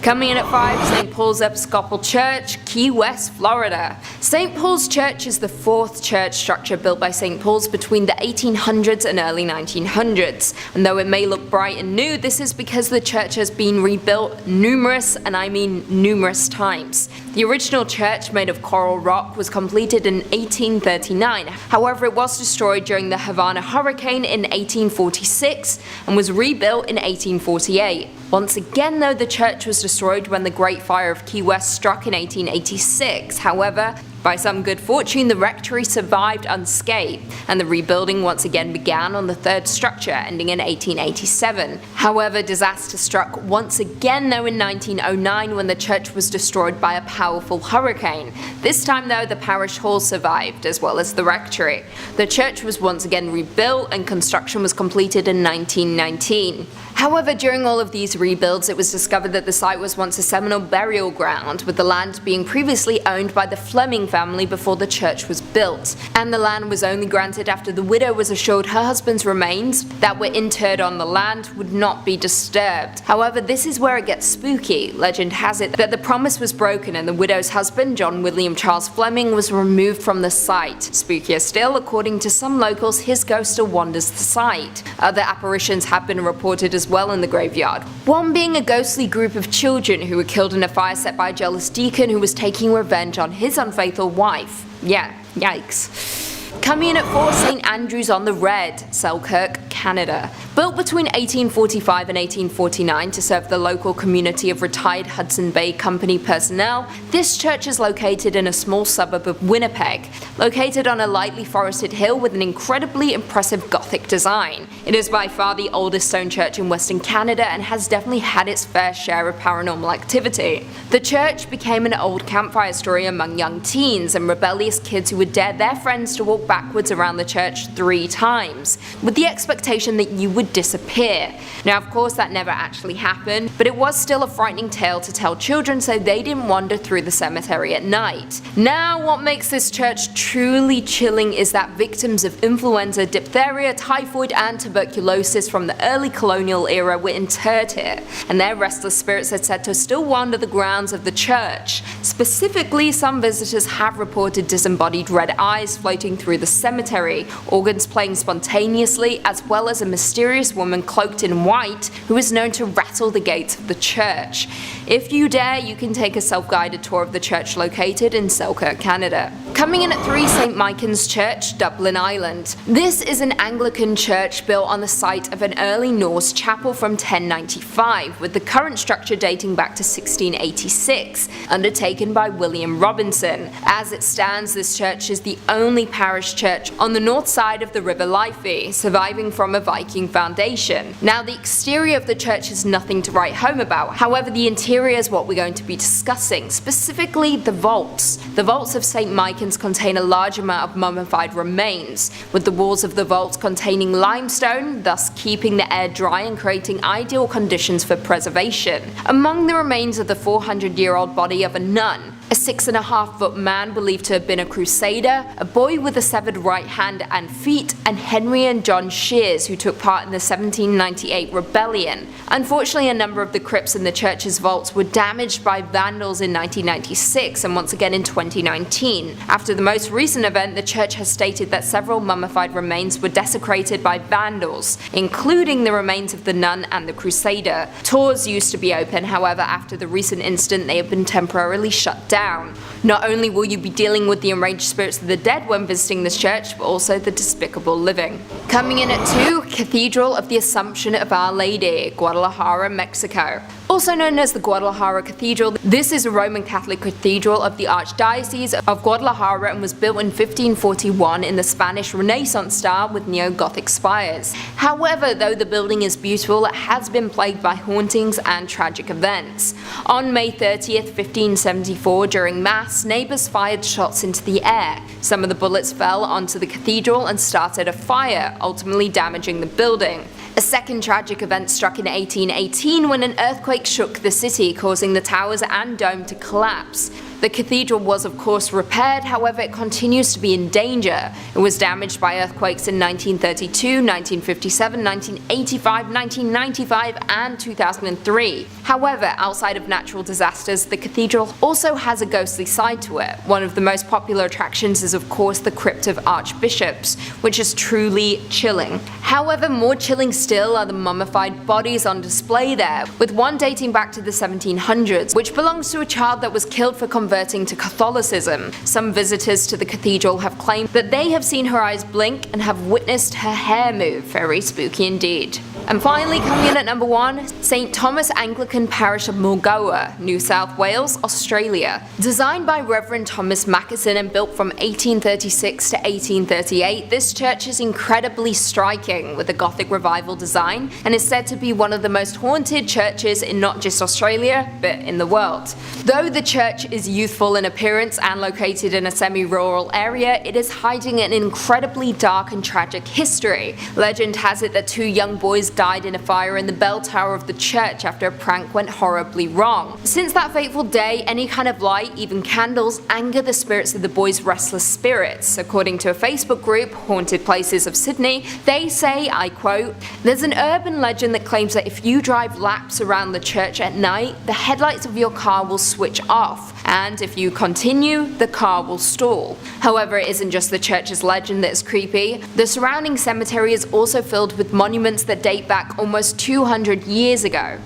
Coming in at 5, St. Paul's Episcopal Church, Key West, Florida. St. Paul's Church is the fourth church structure built by St. Paul's between the 1800s and early 1900s. And though it may look bright and new, this is because the church has been rebuilt numerous, and I mean numerous times. The original church, made of coral rock, was completed in 1839. However, it was destroyed during the Havana hurricane in 1846 and was rebuilt in 1848. Once again, though, the church was destroyed when the Great Fire of Key West struck in 1886. However, by some good fortune, the rectory survived unscathed, and the rebuilding once again began on the third structure, ending in 1887. However, disaster struck once again, though, in 1909 when the church was destroyed by a powerful hurricane. This time, though, the parish hall survived, as well as the rectory. The church was once again rebuilt, and construction was completed in 1919. However, during all of these rebuilds, it was discovered that the site was once a Seminole burial ground, with the land being previously owned by the Fleming family before the church was built, and the land was only granted after the widow was assured her husband's remains that were interred on the land would not be disturbed. However, this is where it gets spooky. Legend has it that the promise was broken and the widow's husband, John William Charles Fleming, was removed from the site. Spookier still, according to some locals, his ghost still wanders the site. Other apparitions have been reported as well in the graveyard, one being a ghostly group of children who were killed in a fire set by a jealous deacon who was taking revenge on his unfaithful wife. Yeah, yikes. Coming in at 4, St. Andrew's on the Red, Selkirk, Canada. Built between 1845 and 1849 to serve the local community of retired Hudson Bay Company personnel, this church is located in a small suburb of Winnipeg, located on a lightly forested hill with an incredibly impressive Gothic design. It is by far the oldest stone church in Western Canada and has definitely had its fair share of paranormal activity. The church became an old campfire story among young teens and rebellious kids who would dare their friends to walk backwards around the church 3 times, with the expectation that you would disappear. Now, of course, that never actually happened, but it was still a frightening tale to tell children so they didn't wander through the cemetery at night. Now, what makes this church truly chilling is that victims of influenza, diphtheria, typhoid, and tuberculosis from the early colonial era were interred here, and their restless spirits are said to still wander the grounds of the church. Specifically, some visitors have reported disembodied red eyes floating through the cemetery, organs playing spontaneously, as well as a mysterious woman cloaked in white who is known to rattle the gates of the church. If you dare, you can take a self-guided tour of the church located in Selkirk, Canada. Coming in at 3, St. Michan's Church, Dublin, Ireland. This is an Anglican church built on the site of an early Norse chapel from 1095, with the current structure dating back to 1686, undertaken by William Robinson. As it stands, this church is the only parish church on the north side of the River Liffey, surviving from a Viking foundation. Now, the exterior of the church is nothing to write home about. However, the interior is what we're going to be discussing, specifically the vaults. The vaults of St. Michan's contain a large amount of mummified remains, with the walls of the vaults containing limestone, thus keeping the air dry and creating ideal conditions for preservation. Among the remains of the 400-year-old body of a nun, a 6.5-foot man believed to have been a crusader, a boy with a severed right hand and feet, and Henry and John Shears, who took part in the 1798 rebellion. Unfortunately, a number of the crypts in the church's vaults were damaged by vandals in 1996 and once again in 2019. After the most recent event, the church has stated that several mummified remains were desecrated by vandals, including the remains of the nun and the crusader. Tours used to be open, however, after the recent incident, they have been temporarily shut down. Not only will you be dealing with the enraged spirits of the dead when visiting this church, but also the despicable living. Coming in at 2, Cathedral of the Assumption of Our Lady, Guadalajara, Mexico. Also known as the Guadalajara Cathedral, this is a Roman Catholic cathedral of the Archdiocese of Guadalajara and was built in 1541 in the Spanish Renaissance style with neo-Gothic spires. However, though the building is beautiful, it has been plagued by hauntings and tragic events. On May 30th, 1574, during Mass, neighbors fired shots into the air. Some of the bullets fell onto the cathedral and started a fire, ultimately damaging the building. A second tragic event struck in 1818 when an earthquake shook the city, causing the towers and dome to collapse. The cathedral was of course repaired, however it continues to be in danger. It was damaged by earthquakes in 1932, 1957, 1985, 1995 and 2003. However, outside of natural disasters, the cathedral also has a ghostly side to it. One of the most popular attractions is of course the Crypt of Archbishops, which is truly chilling. However, more chilling still are the mummified bodies on display there, with one dating back to the 1700s, which belongs to a child that was killed for converting to Catholicism. Some visitors to the cathedral have claimed that they have seen her eyes blink and have witnessed her hair move. Very spooky indeed. And finally, coming in at number 1, St. Thomas Anglican Parish of Mulgoa, New South Wales, Australia. Designed by Reverend Thomas Michan and built from 1836 to 1838, this church is incredibly striking with a Gothic revival design and is said to be one of the most haunted churches in not just Australia, but in the world. Though the church is youthful in appearance and located in a semi-rural area, it is hiding an incredibly dark and tragic history. Legend has it that 2 young boys died in a fire in the bell tower of the church after a prank went horribly wrong. Since that fateful day, any kind of light, even candles, anger the spirits of the boys' restless spirits. According to a Facebook group, Haunted Places of Sydney, they say, I quote, "There's an urban legend that claims that if you drive laps around the church at night, the headlights of your car will switch off, and if you continue, the car will stall." However, it isn't just the church's legend that is creepy. The surrounding cemetery is also filled with monuments that date back almost 200 years ago.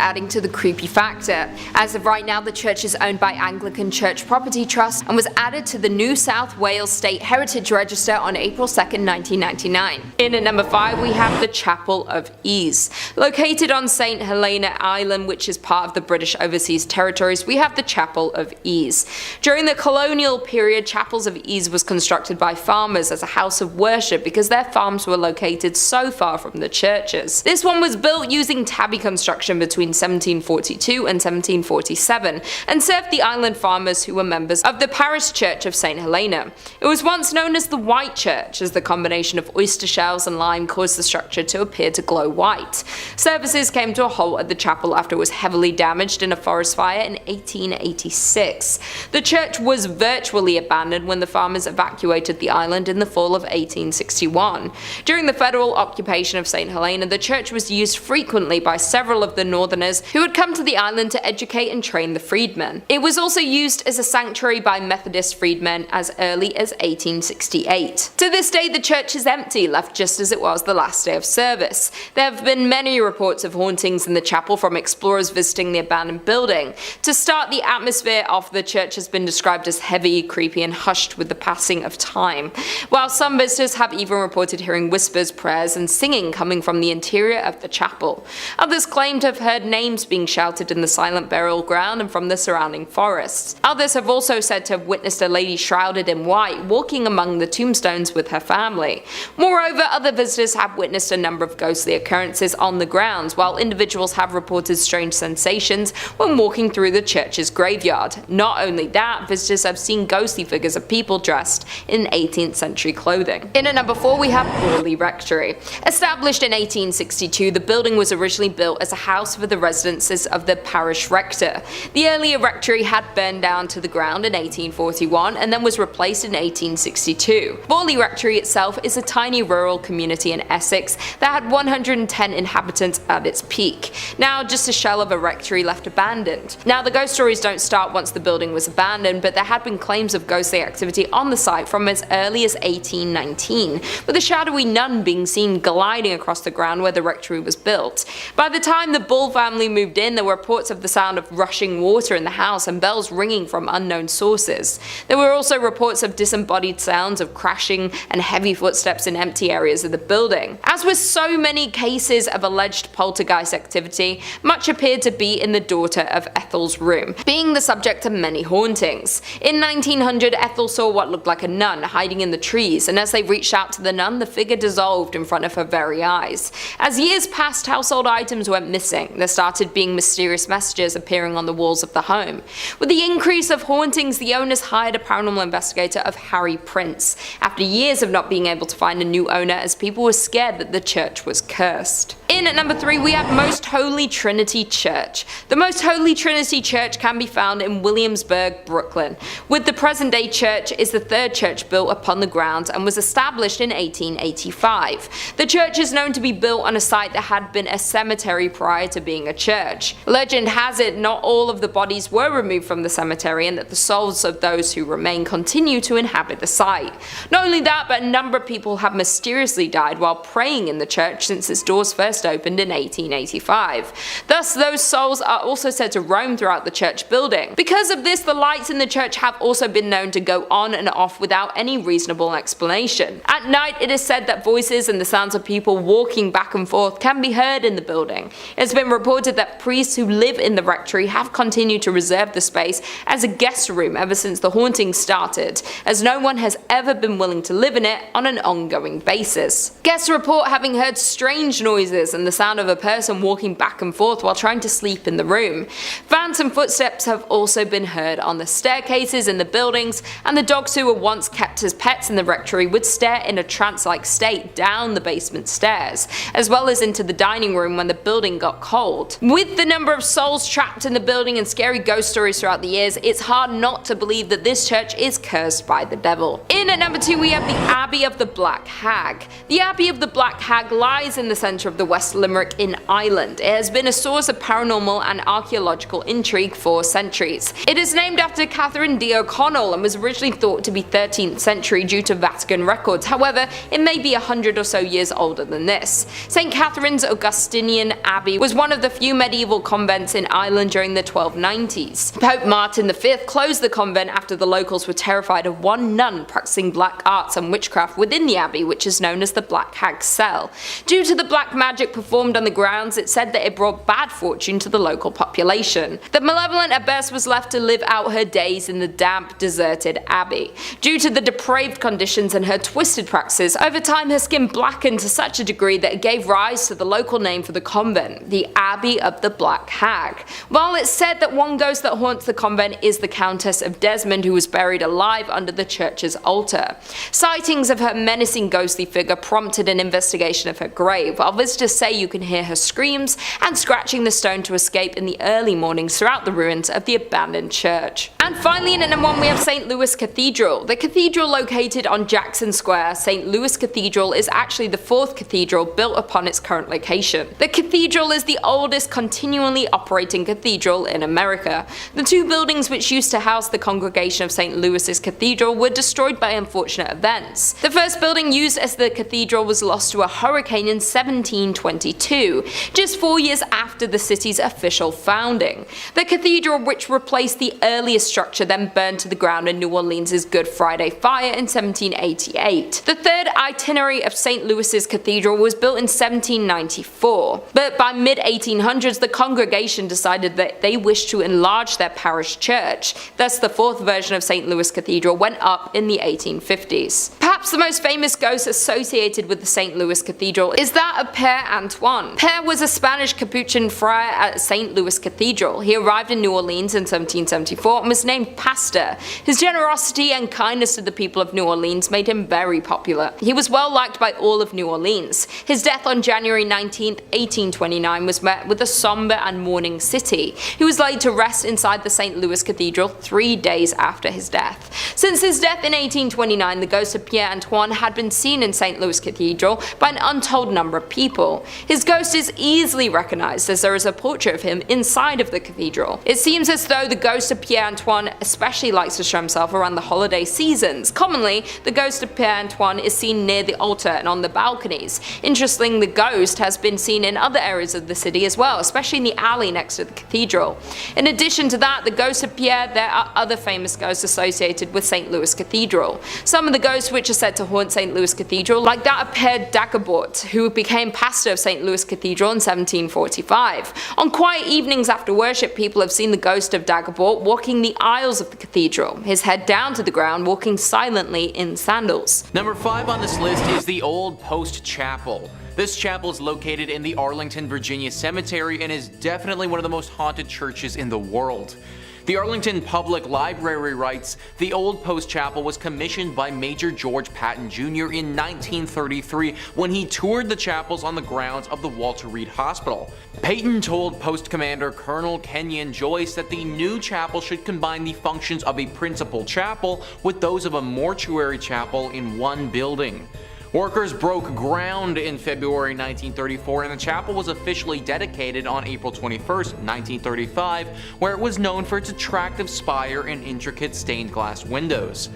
Adding to the creepy factor. As of right now, the church is owned by Anglican Church Property Trust and was added to the New South Wales State Heritage Register on April 2nd, 1999. In at number 5, we have the Chapel of Ease. Located on St. Helena Island, which is part of the British Overseas Territories, we have the Chapel of Ease. During the colonial period, Chapels of Ease was constructed by farmers as a house of worship because their farms were located so far from the churches. This one was built using tabby construction between 1742 and 1747 and served the island farmers who were members of the Parish Church of St. Helena. It was once known as the White Church, as the combination of oyster shells and lime caused the structure to appear to glow white. Services came to a halt at the chapel after it was heavily damaged in a forest fire in 1886. The church was virtually abandoned when the farmers evacuated the island in the fall of 1861. During the federal occupation of St. Helena, the church was used frequently by several of the northerners who had come to the island to educate and train the freedmen. It was also used as a sanctuary by Methodist freedmen as early as 1868. To this day, the church is empty, left just as it was the last day of service. There have been many reports of hauntings in the chapel from explorers visiting the abandoned building. To start, the atmosphere of the church has been described as heavy, creepy, and hushed with the passing of time, while some visitors have even reported hearing whispers, prayers, and singing coming from the interior of the chapel. Others claim to have heard names being shouted in the silent burial ground and from the surrounding forests. Others have also said to have witnessed a lady shrouded in white walking among the tombstones with her family. Moreover, other visitors have witnessed a number of ghostly occurrences on the grounds, while individuals have reported strange sensations when walking through the church's graveyard. Not only that, visitors have seen ghostly figures of people dressed in 18th century clothing. In at number 4, we have Borley Rectory. Established in 1862, the building was originally built as a house for the residences of the parish rector. The earlier rectory had burned down to the ground in 1841 and then was replaced in 1862. Borley Rectory itself is a tiny rural community in Essex that had 110 inhabitants at its peak. Now just a shell of a rectory left abandoned. Now the ghost stories don't start once the building was abandoned, but there had been claims of ghostly activity on the site from as early as 1819, with a shadowy nun being seen gliding across the ground where the rectory was built. By the time the Bull family moved in, there were reports of the sound of rushing water in the house and bells ringing from unknown sources. There were also reports of disembodied sounds of crashing and heavy footsteps in empty areas of the building. As with so many cases of alleged poltergeist activity, much appeared to to be in the daughter of Ethel's room, being the subject of many hauntings. In 1900, Ethel saw what looked like a nun hiding in the trees, and as they reached out to the nun, the figure dissolved in front of her very eyes. As years passed, household items went missing. There started being mysterious messages appearing on the walls of the home. With the increase of hauntings, the owners hired a paranormal investigator of Harry Prince, after years of not being able to find a new owner as people were scared that the church was cursed. In at number 3, we have Most Holy Trinity Church. The Most Holy Trinity Church can be found in Williamsburg, Brooklyn. With the present-day church is the third church built upon the grounds and was established in 1885. The church is known to be built on a site that had been a cemetery prior to being a church. Legend has it not all of the bodies were removed from the cemetery and that the souls of those who remain continue to inhabit the site. Not only that, but a number of people have mysteriously died while praying in the church since its doors first opened in 1885. Thus, those souls are also said to roam throughout the church building. Because of this, the lights in the church have also been known to go on and off without any reasonable explanation. At night, it is said that voices and the sounds of people walking back and forth can be heard in the building. It's been reported that priests who live in the rectory have continued to reserve the space as a guest room ever since the hauntings started, as no one has ever been willing to live in it on an ongoing basis. Guests report having heard strange noises and the sound of a person walking back and forth while trying to sleep in the room. Phantom footsteps have also been heard on the staircases in the buildings, and the dogs who were once kept as pets in the rectory would stare in a trance-like state down the basement stairs, as well as into the dining room when the building got cold. With the number of souls trapped in the building and scary ghost stories throughout the years, it's hard not to believe that this church is cursed by the devil. In at number 2, we have the Abbey of the Black Hag. The Abbey of the Black Hag lies in the centre of the West Limerick in Ireland. It has been a source of paranormal and archaeological intrigue for centuries. It is named after Catherine D. O'Connell and was originally thought to be 13th century due to Vatican records. However, it may be 100 or so years older than this. St. Catherine's Augustinian Abbey was one of the few medieval convents in Ireland during the 1290s. Pope Martin V closed the convent after the locals were terrified of one nun practicing black arts and witchcraft within the abbey, which is known as the Black Hag cell. Due to the black magic performed on the grounds, it said that it brought bad fortune to the local population. The malevolent abbess was left to live out her days in the damp, deserted abbey. Due to the depraved conditions and her twisted practices, over time her skin blackened to such a degree that it gave rise to the local name for the convent, the Abbey of the Black Hag. While it's said that one ghost that haunts the convent is the Countess of Desmond, who was buried alive under the church's altar. Sightings of her menacing ghostly figure prompted an investigation of her grave, while visitors say you can hear her screams and scratching the stone to escape in the early mornings throughout the ruins of the abandoned church. And finally, in at number 1, we have St. Louis Cathedral. The cathedral located on Jackson Square, St. Louis Cathedral is actually the 4th cathedral built upon its current location. The cathedral is the oldest continually operating cathedral in America. The 2 buildings which used to house the congregation of St. Louis's cathedral were destroyed by unfortunate events. The first building used as the cathedral was lost to a hurricane in 1722, just 4 years after the city's official founding. The cathedral, which replaced the earliest structure, then burned to the ground in New Orleans' Good Friday fire in 1788. The third itinerary of St. Louis's cathedral was built in 1794, but by mid-1800s the congregation decided that they wished to enlarge their parish church. Thus the 4th version of St. Louis Cathedral went up in the 1850s. Perhaps the most famous ghost associated with the St. Louis Cathedral is that of Père Antoine. Père was a Spanish Capuchin friar at St. Louis Cathedral. He arrived in New Orleans in 1774 and was named pastor. His generosity and kindness to the people of New Orleans made him very popular. He was well liked by all of New Orleans. His death on January 19, 1829 was met with a somber and mourning city. He was laid to rest inside the St. Louis Cathedral 3 days after his death. Since his death in 1829, the ghost of Père Antoine had been seen in St. Louis Cathedral by an untold number of people. His ghost is easily recognized as there is a portrait of him inside of the cathedral. It seems as though the ghost of Père Antoine especially likes to show himself around the holiday seasons. Commonly, the ghost of Père Antoine is seen near the altar and on the balconies. Interestingly, the ghost has been seen in other areas of the city as well, especially in the alley next to the cathedral. In addition to that, the ghost of Pierre, there are other famous ghosts associated with St. Louis Cathedral. Some of the ghosts which are said to haunt St. Louis Cathedral, like that of Père Dagobert, who became pastor of St. Louis Cathedral in 1745. On quiet evenings after worship, people have seen the ghost of Dagobert walking the aisles of the cathedral, his head down to the ground, walking silently in sandals. Number 5 on this list is the Old Post Chapel. This chapel is located in the Arlington, Virginia cemetery and is definitely one of the most haunted churches in the world. The Arlington Public Library writes, the Old Post Chapel was commissioned by Major George Patton Jr. in 1933 when he toured the chapels on the grounds of the Walter Reed Hospital. Patton told Post Commander Colonel Kenyon Joyce that the new chapel should combine the functions of a principal chapel with those of a mortuary chapel in one building. Workers broke ground in February 1934 and the chapel was officially dedicated on April 21, 1935, where it was known for its attractive spire and intricate stained glass windows.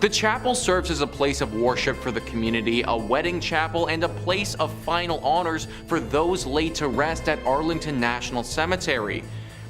The chapel serves as a place of worship for the community, a wedding chapel, and a place of final honors for those laid to rest at Arlington National Cemetery.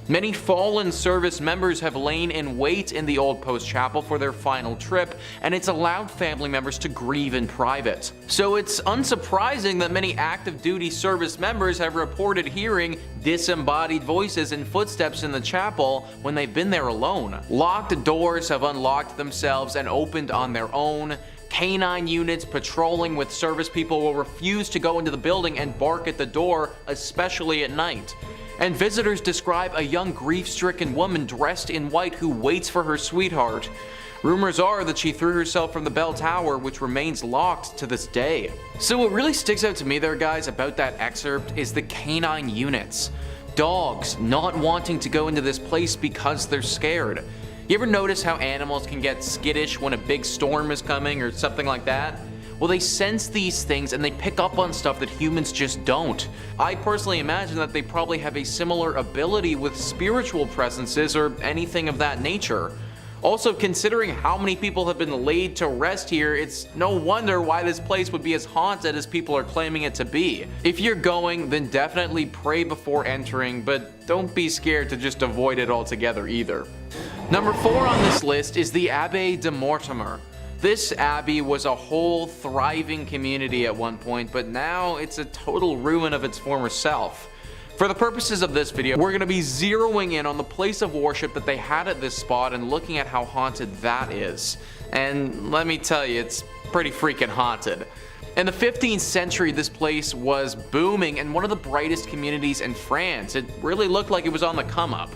Many fallen service members have lain in wait in the Old Post Chapel for their final trip, and it's allowed family members to grieve in private. So it's unsurprising that many active duty service members have reported hearing disembodied voices and footsteps in the chapel when they've been there alone. Locked doors have unlocked themselves and opened on their own. Canine units patrolling with service people will refuse to go into the building and bark at the door, especially at night. And visitors describe a young grief-stricken woman dressed in white who waits for her sweetheart. Rumors are that she threw herself from the bell tower, which remains locked to this day. So what really sticks out to me there, guys, about that excerpt is the canine units. Dogs not wanting to go into this place because they're scared. You ever notice how animals can get skittish when a big storm is coming or something like that? Well, they sense these things and they pick up on stuff that humans just don't. I personally imagine that they probably have a similar ability with spiritual presences or anything of that nature. Also, considering how many people have been laid to rest here, it's no wonder why this place would be as haunted as people are claiming it to be. If you're going, then definitely pray before entering, but don't be scared to just avoid it altogether either. Number 4 on this list is the Abbaye de Mortemer. This abbey was a whole thriving community at one point, but now it's a total ruin of its former self. For the purposes of this video, we're going to be zeroing in on the place of worship that they had at this spot and looking at how haunted that is. And let me tell you, it's pretty freaking haunted. In the 15th century, this place was booming and one of the brightest communities in France. It really looked like it was on the come up.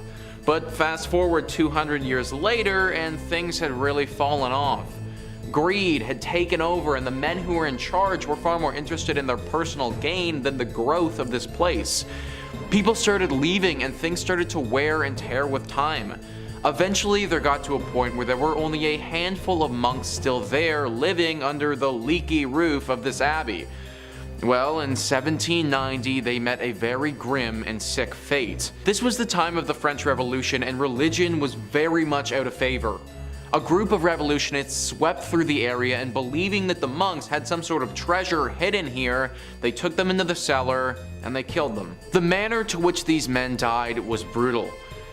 But fast forward 200 years later and things had really fallen off. Greed had taken over and the men who were in charge were far more interested in their personal gain than the growth of this place. People started leaving and things started to wear and tear with time. Eventually there got to a point where there were only a handful of monks still there living under the leaky roof of this abbey. Well, in 1790 they met a very grim and sick fate. This was the time of the French Revolution and religion was very much out of favor. A group of revolutionists swept through the area and believing that the monks had some sort of treasure hidden here, they took them into the cellar and they killed them. The manner to which these men died was brutal.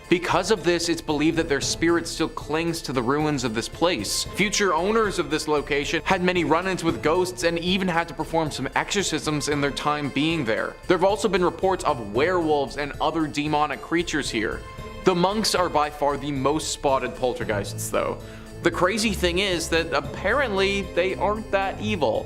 Because of this, it's believed that their spirit still clings to the ruins of this place. Future owners of this location had many run-ins with ghosts and even had to perform some exorcisms in their time being there. There have also been reports of werewolves and other demonic creatures here. The monks are by far the most spotted poltergeists though. The crazy thing is that apparently they aren't that evil.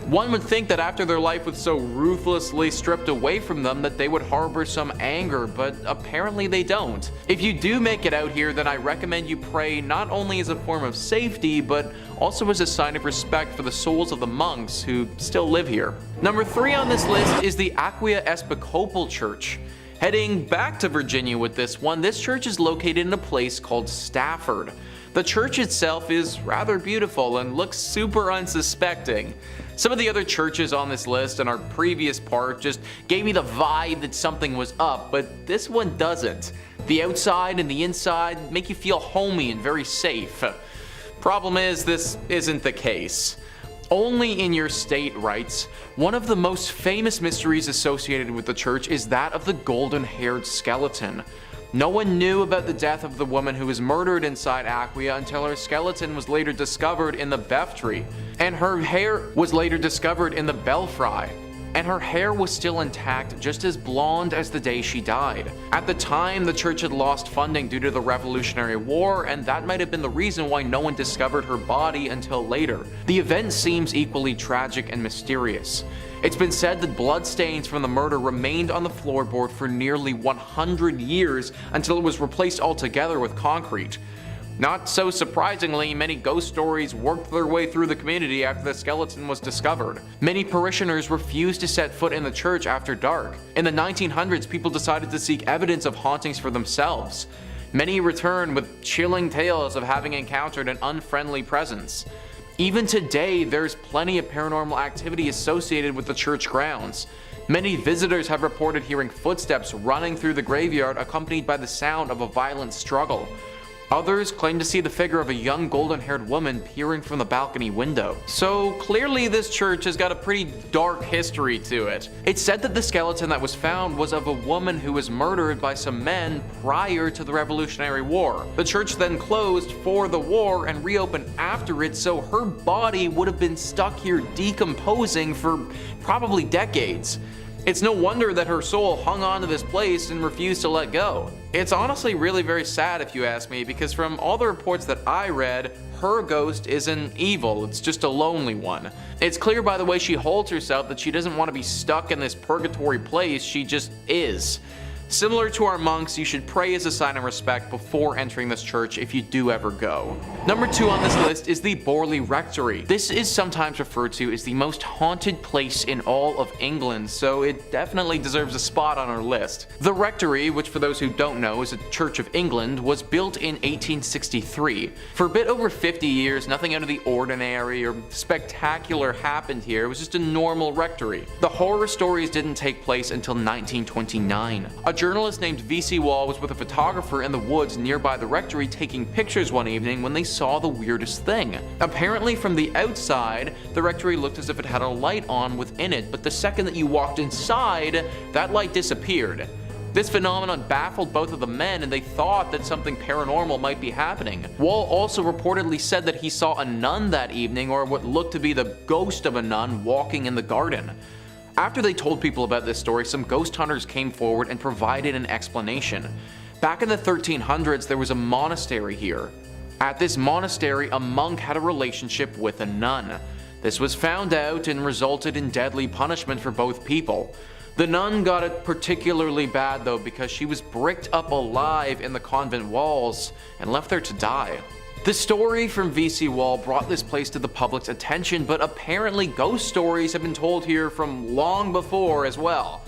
One would think that after their life was so ruthlessly stripped away from them that they would harbor some anger, but apparently they don't. If you do make it out here, then I recommend you pray not only as a form of safety, but also as a sign of respect for the souls of the monks who still live here. Number 3 on this list is the Aquia Episcopal Church. Heading back to Virginia with this one, this church is located in a place called Stafford. The church itself is rather beautiful and looks super unsuspecting. Some of the other churches on this list and our previous part just gave me the vibe that something was up, but this one doesn't. The outside and the inside make you feel homey and very safe. Problem is, this isn't the case. Only in your state writes, one of the most famous mysteries associated with the church is that of the golden-haired skeleton. No one knew about the death of the woman who was murdered inside Aquia until her skeleton was later discovered in the beftrey, and her hair was later discovered in the belfry. and her hair was still intact, just as blonde as the day she died. At the time, the church had lost funding due to the Revolutionary War, and that might have been the reason why no one discovered her body until later. The event seems equally tragic and mysterious. It's been said that bloodstains from the murder remained on the floorboard for nearly 100 years until it was replaced altogether with concrete. Not so surprisingly, many ghost stories worked their way through the community after the skeleton was discovered. Many parishioners refused to set foot in the church after dark. In the 1900s, people decided to seek evidence of hauntings for themselves. Many returned with chilling tales of having encountered an unfriendly presence. Even today, there's plenty of paranormal activity associated with the church grounds. Many visitors have reported hearing footsteps running through the graveyard accompanied by the sound of a violent struggle. Others claim to see the figure of a young golden-haired woman peering from the balcony window. So clearly this church has got a pretty dark history to it. It's said that the skeleton that was found was of a woman who was murdered by some men prior to the Revolutionary War. The church then closed for the war and reopened after it, so her body would have been stuck here decomposing for probably decades. It's no wonder that her soul hung on to this place and refused to let go. It's honestly really very sad if you ask me, because from all the reports that I read, her ghost isn't evil, it's just a lonely one. It's clear by the way she holds herself that she doesn't want to be stuck in this purgatory place, she just is. Similar to our monks, you should pray as a sign of respect before entering this church if you do ever go. Number 2 on this list is the Borley Rectory. This is sometimes referred to as the most haunted place in all of England, so it definitely deserves a spot on our list. The Rectory, which for those who don't know is a Church of England, was built in 1863. For a bit over 50 years, nothing out of the ordinary or spectacular happened here. It was just a normal rectory. The horror stories didn't take place until 1929. A journalist named V.C. Wall was with a photographer in the woods nearby the rectory taking pictures one evening when they saw the weirdest thing. Apparently from the outside, the rectory looked as if it had a light on within it, but the second that you walked inside, that light disappeared. This phenomenon baffled both of the men, and they thought that something paranormal might be happening. Wall also reportedly said that he saw a nun that evening, or what looked to be the ghost of a nun, walking in the garden. After they told people about this story, some ghost hunters came forward and provided an explanation. Back in the 1300s, there was a monastery here. At this monastery, a monk had a relationship with a nun. This was found out and resulted in deadly punishment for both people. The nun got it particularly bad though, because she was bricked up alive in the convent walls and left there to die. The story from V.C. Wall brought this place to the public's attention, but apparently ghost stories have been told here from long before as well.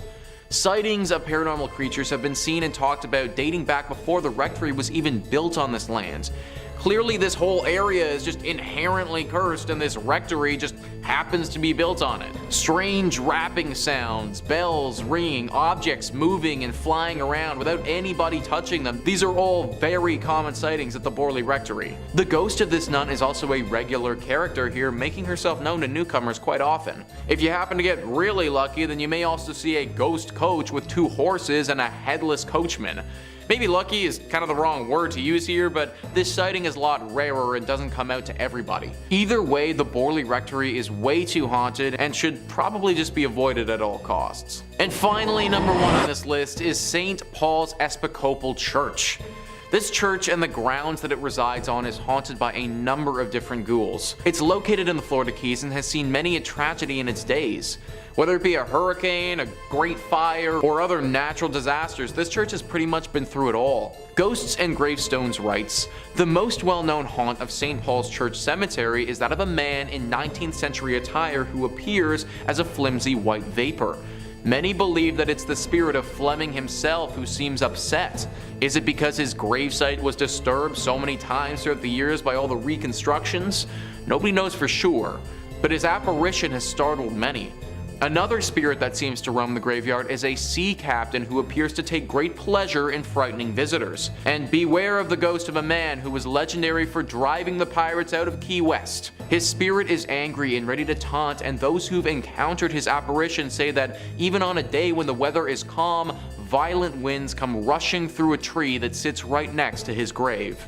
Sightings of paranormal creatures have been seen and talked about dating back before the rectory was even built on this land. Clearly this whole area is just inherently cursed, and this rectory just happens to be built on it. Strange rapping sounds, bells ringing, objects moving and flying around without anybody touching them. These are all very common sightings at the Borley Rectory. The ghost of this nun is also a regular character here, making herself known to newcomers quite often. If you happen to get really lucky, then you may also see a ghost coach with 2 horses and a headless coachman. Maybe lucky is kind of the wrong word to use here, but this sighting is a lot rarer and doesn't come out to everybody. Either way, the Borley Rectory is way too haunted and should probably just be avoided at all costs. And finally, number 1 on this list is St. Paul's Episcopal Church. This church and the grounds that it resides on is haunted by a number of different ghouls. It's located in the Florida Keys and has seen many a tragedy in its days. Whether it be a hurricane, a great fire, or other natural disasters, this church has pretty much been through it all. Ghosts and Gravestones writes, "The most well-known haunt of St. Paul's Church Cemetery is that of a man in 19th century attire who appears as a flimsy white vapor. Many believe that it's the spirit of Fleming himself who seems upset. Is it because his gravesite was disturbed so many times throughout the years by all the reconstructions? Nobody knows for sure, but his apparition has startled many. Another spirit that seems to roam the graveyard is a sea captain who appears to take great pleasure in frightening visitors. And beware of the ghost of a man who was legendary for driving the pirates out of Key West. His spirit is angry and ready to taunt, and those who've encountered his apparition say that even on a day when the weather is calm, violent winds come rushing through a tree that sits right next to his grave."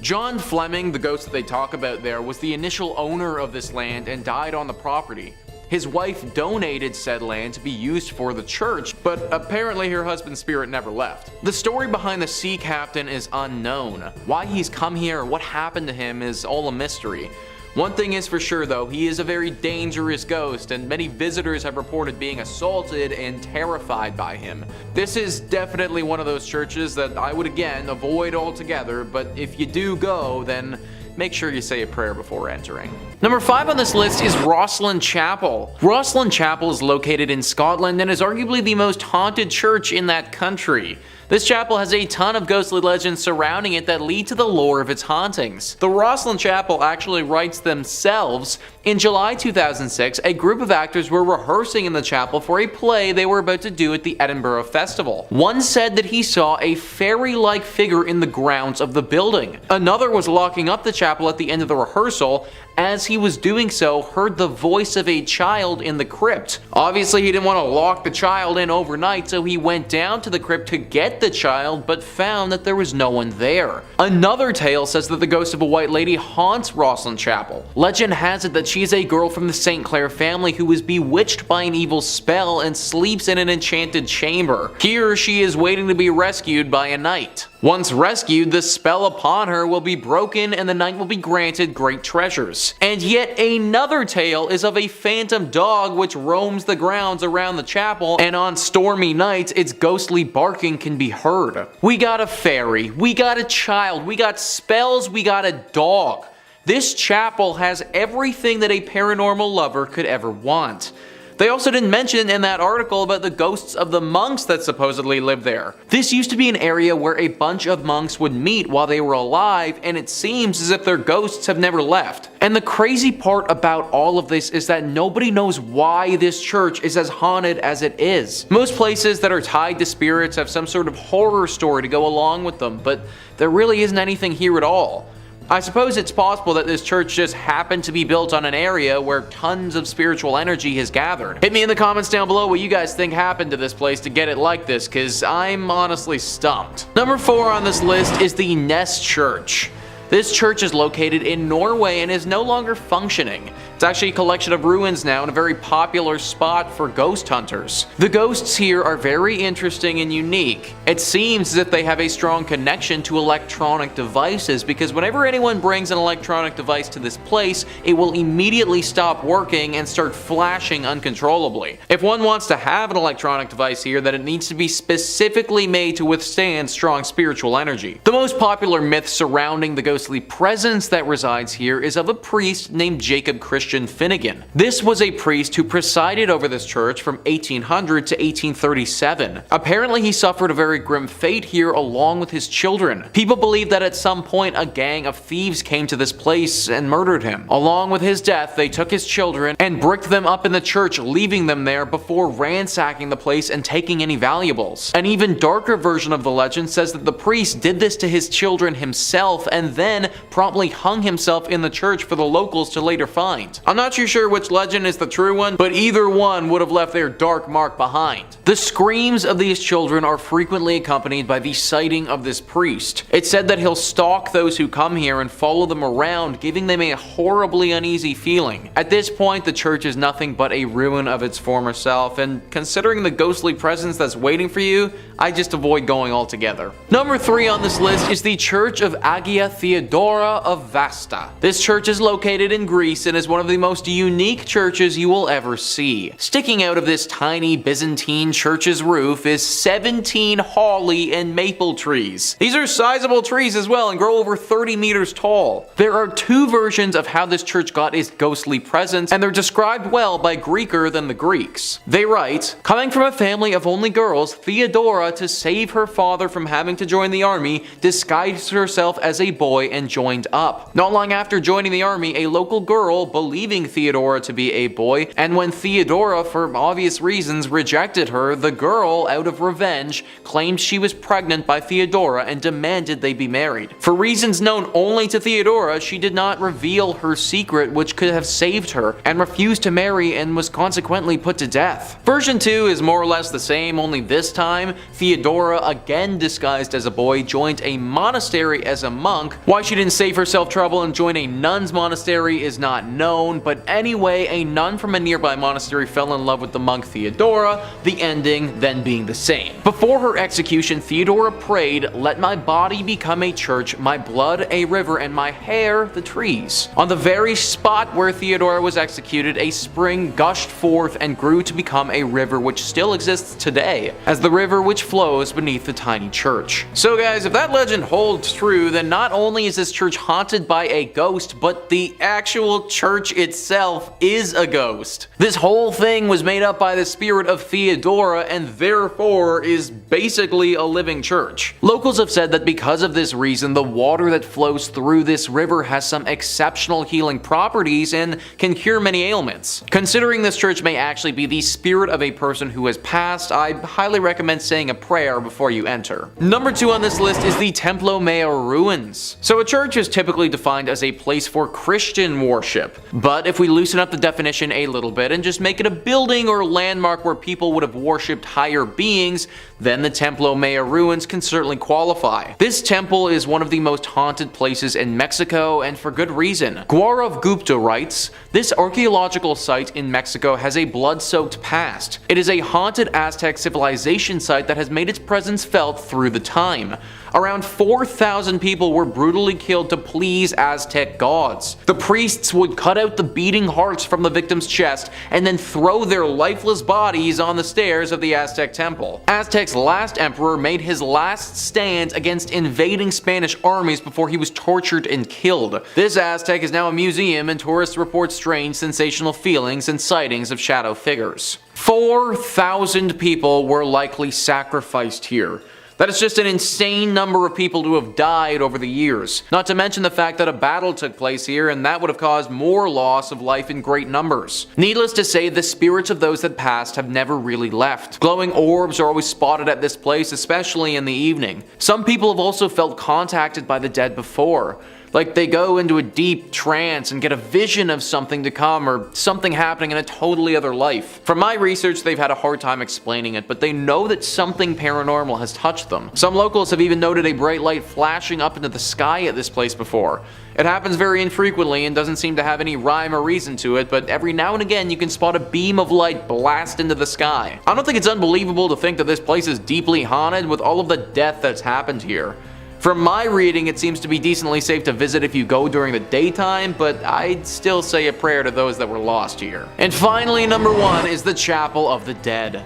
John Fleming, the ghost that they talk about there, was the initial owner of this land and died on the property. His wife donated said land to be used for the church, but apparently her husband's spirit never left. The story behind the sea captain is unknown. Why he's come here or what happened to him is all a mystery. One thing is for sure though, he is a very dangerous ghost, and many visitors have reported being assaulted and terrified by him. This is definitely one of those churches that I would again avoid altogether, but if you do go, then make sure you say a prayer before entering. Number 5 on this list is Rosslyn Chapel. Rosslyn Chapel is located in Scotland and is arguably the most haunted church in that country. This chapel has a ton of ghostly legends surrounding it that lead to the lore of its hauntings. The Rosslyn Chapel actually writes themselves. In July 2006, a group of actors were rehearsing in the chapel for a play they were about to do at the Edinburgh Festival. One said that he saw a fairy-like figure in the grounds of the building. Another was locking up the chapel at the end of the rehearsal. As he was doing so, heard the voice of a child in the crypt. Obviously, he didn't want to lock the child in overnight, so he went down to the crypt to get the child, but found that there was no one there. Another tale says that the ghost of a white lady haunts Rosslyn Chapel. Legend has it that she is a girl from the St. Clair family who was bewitched by an evil spell and sleeps in an enchanted chamber. Here, she is waiting to be rescued by a knight. Once rescued, the spell upon her will be broken and the knight will be granted great treasures. And yet another tale is of a phantom dog which roams the grounds around the chapel, and on stormy nights its ghostly barking can be heard. We got a fairy, we got a child, we got spells, we got a dog. This chapel has everything that a paranormal lover could ever want. They also didn't mention in that article about the ghosts of the monks that supposedly live there. This used to be an area where a bunch of monks would meet while they were alive, and it seems as if their ghosts have never left. And the crazy part about all of this is that nobody knows why this church is as haunted as it is. Most places that are tied to spirits have some sort of horror story to go along with them, but there really isn't anything here at all. I suppose it's possible that this church just happened to be built on an area where tons of spiritual energy has gathered. Hit me in the comments down below what you guys think happened to this place to get it like this, cause I'm honestly stumped. Number 4 on this list is the Nes Church. This church is located in Norway and is no longer functioning. It's actually a collection of ruins now and a very popular spot for ghost hunters. The ghosts here are very interesting and unique. It seems as if they have a strong connection to electronic devices, because whenever anyone brings an electronic device to this place, it will immediately stop working and start flashing uncontrollably. If one wants to have an electronic device here, then it needs to be specifically made to withstand strong spiritual energy. The most popular myth surrounding the ghostly presence that resides here is of a priest named Jacob Christian Finnegan. This was a priest who presided over this church from 1800 to 1837. Apparently he suffered a very grim fate here along with his children. People believe that at some point a gang of thieves came to this place and murdered him. Along with his death, they took his children and bricked them up in the church, leaving them there before ransacking the place and taking any valuables. An even darker version of the legend says that the priest did this to his children himself and then promptly hung himself in the church for the locals to later find. I'm not too sure which legend is the true one, but either one would have left their dark mark behind. The screams of these children are frequently accompanied by the sighting of this priest. It's said that he'll stalk those who come here and follow them around, giving them a horribly uneasy feeling. At this point, the church is nothing but a ruin of its former self, and considering the ghostly presence that's waiting for you, I just avoid going altogether. Number 3 on this list is the Church of Agia Theodora of Vasta. This church is located in Greece and is one of the most unique churches you will ever see. Sticking out of this tiny Byzantine church's roof is 17 holly and maple trees. These are sizable trees as well and grow over 30 meters tall. There are 2 versions of how this church got its ghostly presence, and they're described well by Greeker than the Greeks. They write, coming from a family of only girls, Theodora, to save her father from having to join the army, disguised herself as a boy and joined up. Not long after joining the army, a local girl, believing Theodora to be a boy, and when Theodora, for obvious reasons, rejected her, the girl, out of revenge, claimed she was pregnant by Theodora and demanded they be married. For reasons known only to Theodora, she did not reveal her secret, which could have saved her, and refused to marry and was consequently put to death. Version 2 is more or less the same, only this time, Theodora, again disguised as a boy, joined a monastery as a monk. Why she didn't save herself trouble and join a nun's monastery is not known, known, but anyway, a nun from a nearby monastery fell in love with the monk Theodora, the ending then being the same. Before her execution, Theodora prayed, "Let my body become a church, my blood a river, and my hair the trees." On the very spot where Theodora was executed, a spring gushed forth and grew to become a river which still exists today, as the river which flows beneath the tiny church. So guys, if that legend holds true, then not only is this church haunted by a ghost, but the actual church itself is a ghost. This whole thing was made up by the spirit of Theodora and therefore is basically a living church. Locals have said that because of this reason, the water that flows through this river has some exceptional healing properties and can cure many ailments. Considering this church may actually be the spirit of a person who has passed, I highly recommend saying a prayer before you enter. Number 2 on this list is the Templo Mayor ruins. So a church is typically defined as a place for Christian worship, but if we loosen up the definition a little bit and just make it a building or landmark where people would have worshipped higher beings, then the Templo Mayor ruins can certainly qualify. This temple is one of the most haunted places in Mexico, and for good reason. Gaurav Gupta writes, "This archaeological site in Mexico has a blood-soaked past. It is a haunted Aztec civilization site that has made its presence felt through the time. Around 4,000 people were brutally killed to please Aztec gods. The priests would cut out the beating hearts from the victim's chest and then throw their lifeless bodies on the stairs of the Aztec temple. Aztec's last emperor made his last stand against invading Spanish armies before he was tortured and killed. This Aztec is now a museum, and tourists report strange, sensational feelings and sightings of shadow figures." 4,000 people were likely sacrificed here. That is just an insane number of people to have died over the years. Not to mention the fact that a battle took place here, and that would have caused more loss of life in great numbers. Needless to say, the spirits of those that passed have never really left. Glowing orbs are always spotted at this place, especially in the evening. Some people have also felt contacted by the dead before. Like they go into a deep trance and get a vision of something to come or something happening in a totally other life. From my research, they've had a hard time explaining it, but they know that something paranormal has touched them. Some locals have even noted a bright light flashing up into the sky at this place before. It happens very infrequently and doesn't seem to have any rhyme or reason to it, but every now and again you can spot a beam of light blast into the sky. I don't think it's unbelievable to think that this place is deeply haunted with all of the death that's happened here. From my reading, it seems to be decently safe to visit if you go during the daytime, but I'd still say a prayer to those that were lost here. And finally, number 1 is the Chapel of the Dead.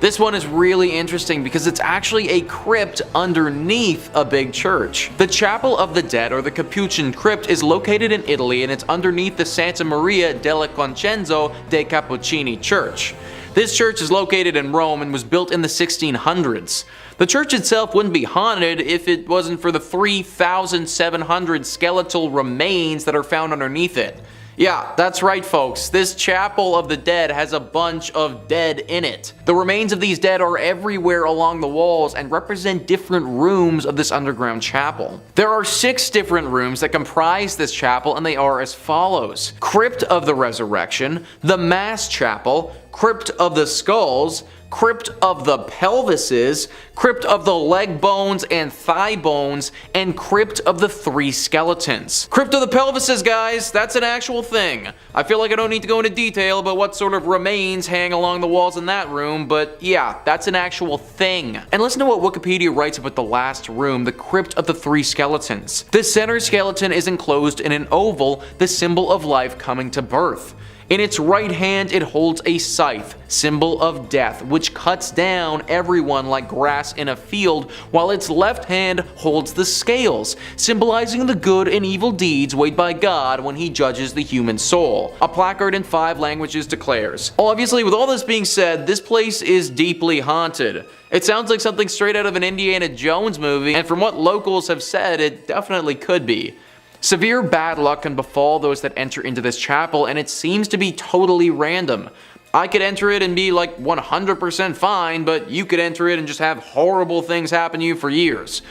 This one is really interesting because it's actually a crypt underneath a big church. The Chapel of the Dead, or the Capuchin Crypt, is located in Italy, and it's underneath the Santa Maria della Concenzo dei Cappuccini Church. This church is located in Rome and was built in the 1600s. The church itself wouldn't be haunted if it wasn't for the 3,700 skeletal remains that are found underneath it. Yeah, that's right folks, this Chapel of the Dead has a bunch of dead in it. The remains of these dead are everywhere along the walls and represent different rooms of this underground chapel. There are 6 different rooms that comprise this chapel, and they are as follows: Crypt of the Resurrection, the Mass Chapel, Crypt of the Skulls, Crypt of the Pelvises, Crypt of the Leg Bones and Thigh Bones, and Crypt of the 3 Skeletons. Crypt of the Pelvises, guys, that's an actual thing. I feel like I don't need to go into detail about what sort of remains hang along the walls in that room, but yeah, that's an actual thing. And listen to what Wikipedia writes about the last room, the Crypt of the 3 Skeletons. The center skeleton is enclosed in an oval, the symbol of life coming to birth. In its right hand it holds a scythe, symbol of death, which cuts down everyone like grass in a field, while its left hand holds the scales, symbolizing the good and evil deeds weighed by God when he judges the human soul. A placard in 5 languages declares. Obviously, with all this being said, this place is deeply haunted. It sounds like something straight out of an Indiana Jones movie, and from what locals have said, it definitely could be. Severe bad luck can befall those that enter into this chapel, and it seems to be totally random. I could enter it and be like 100% fine, but you could enter it and just have horrible things happen to you for years.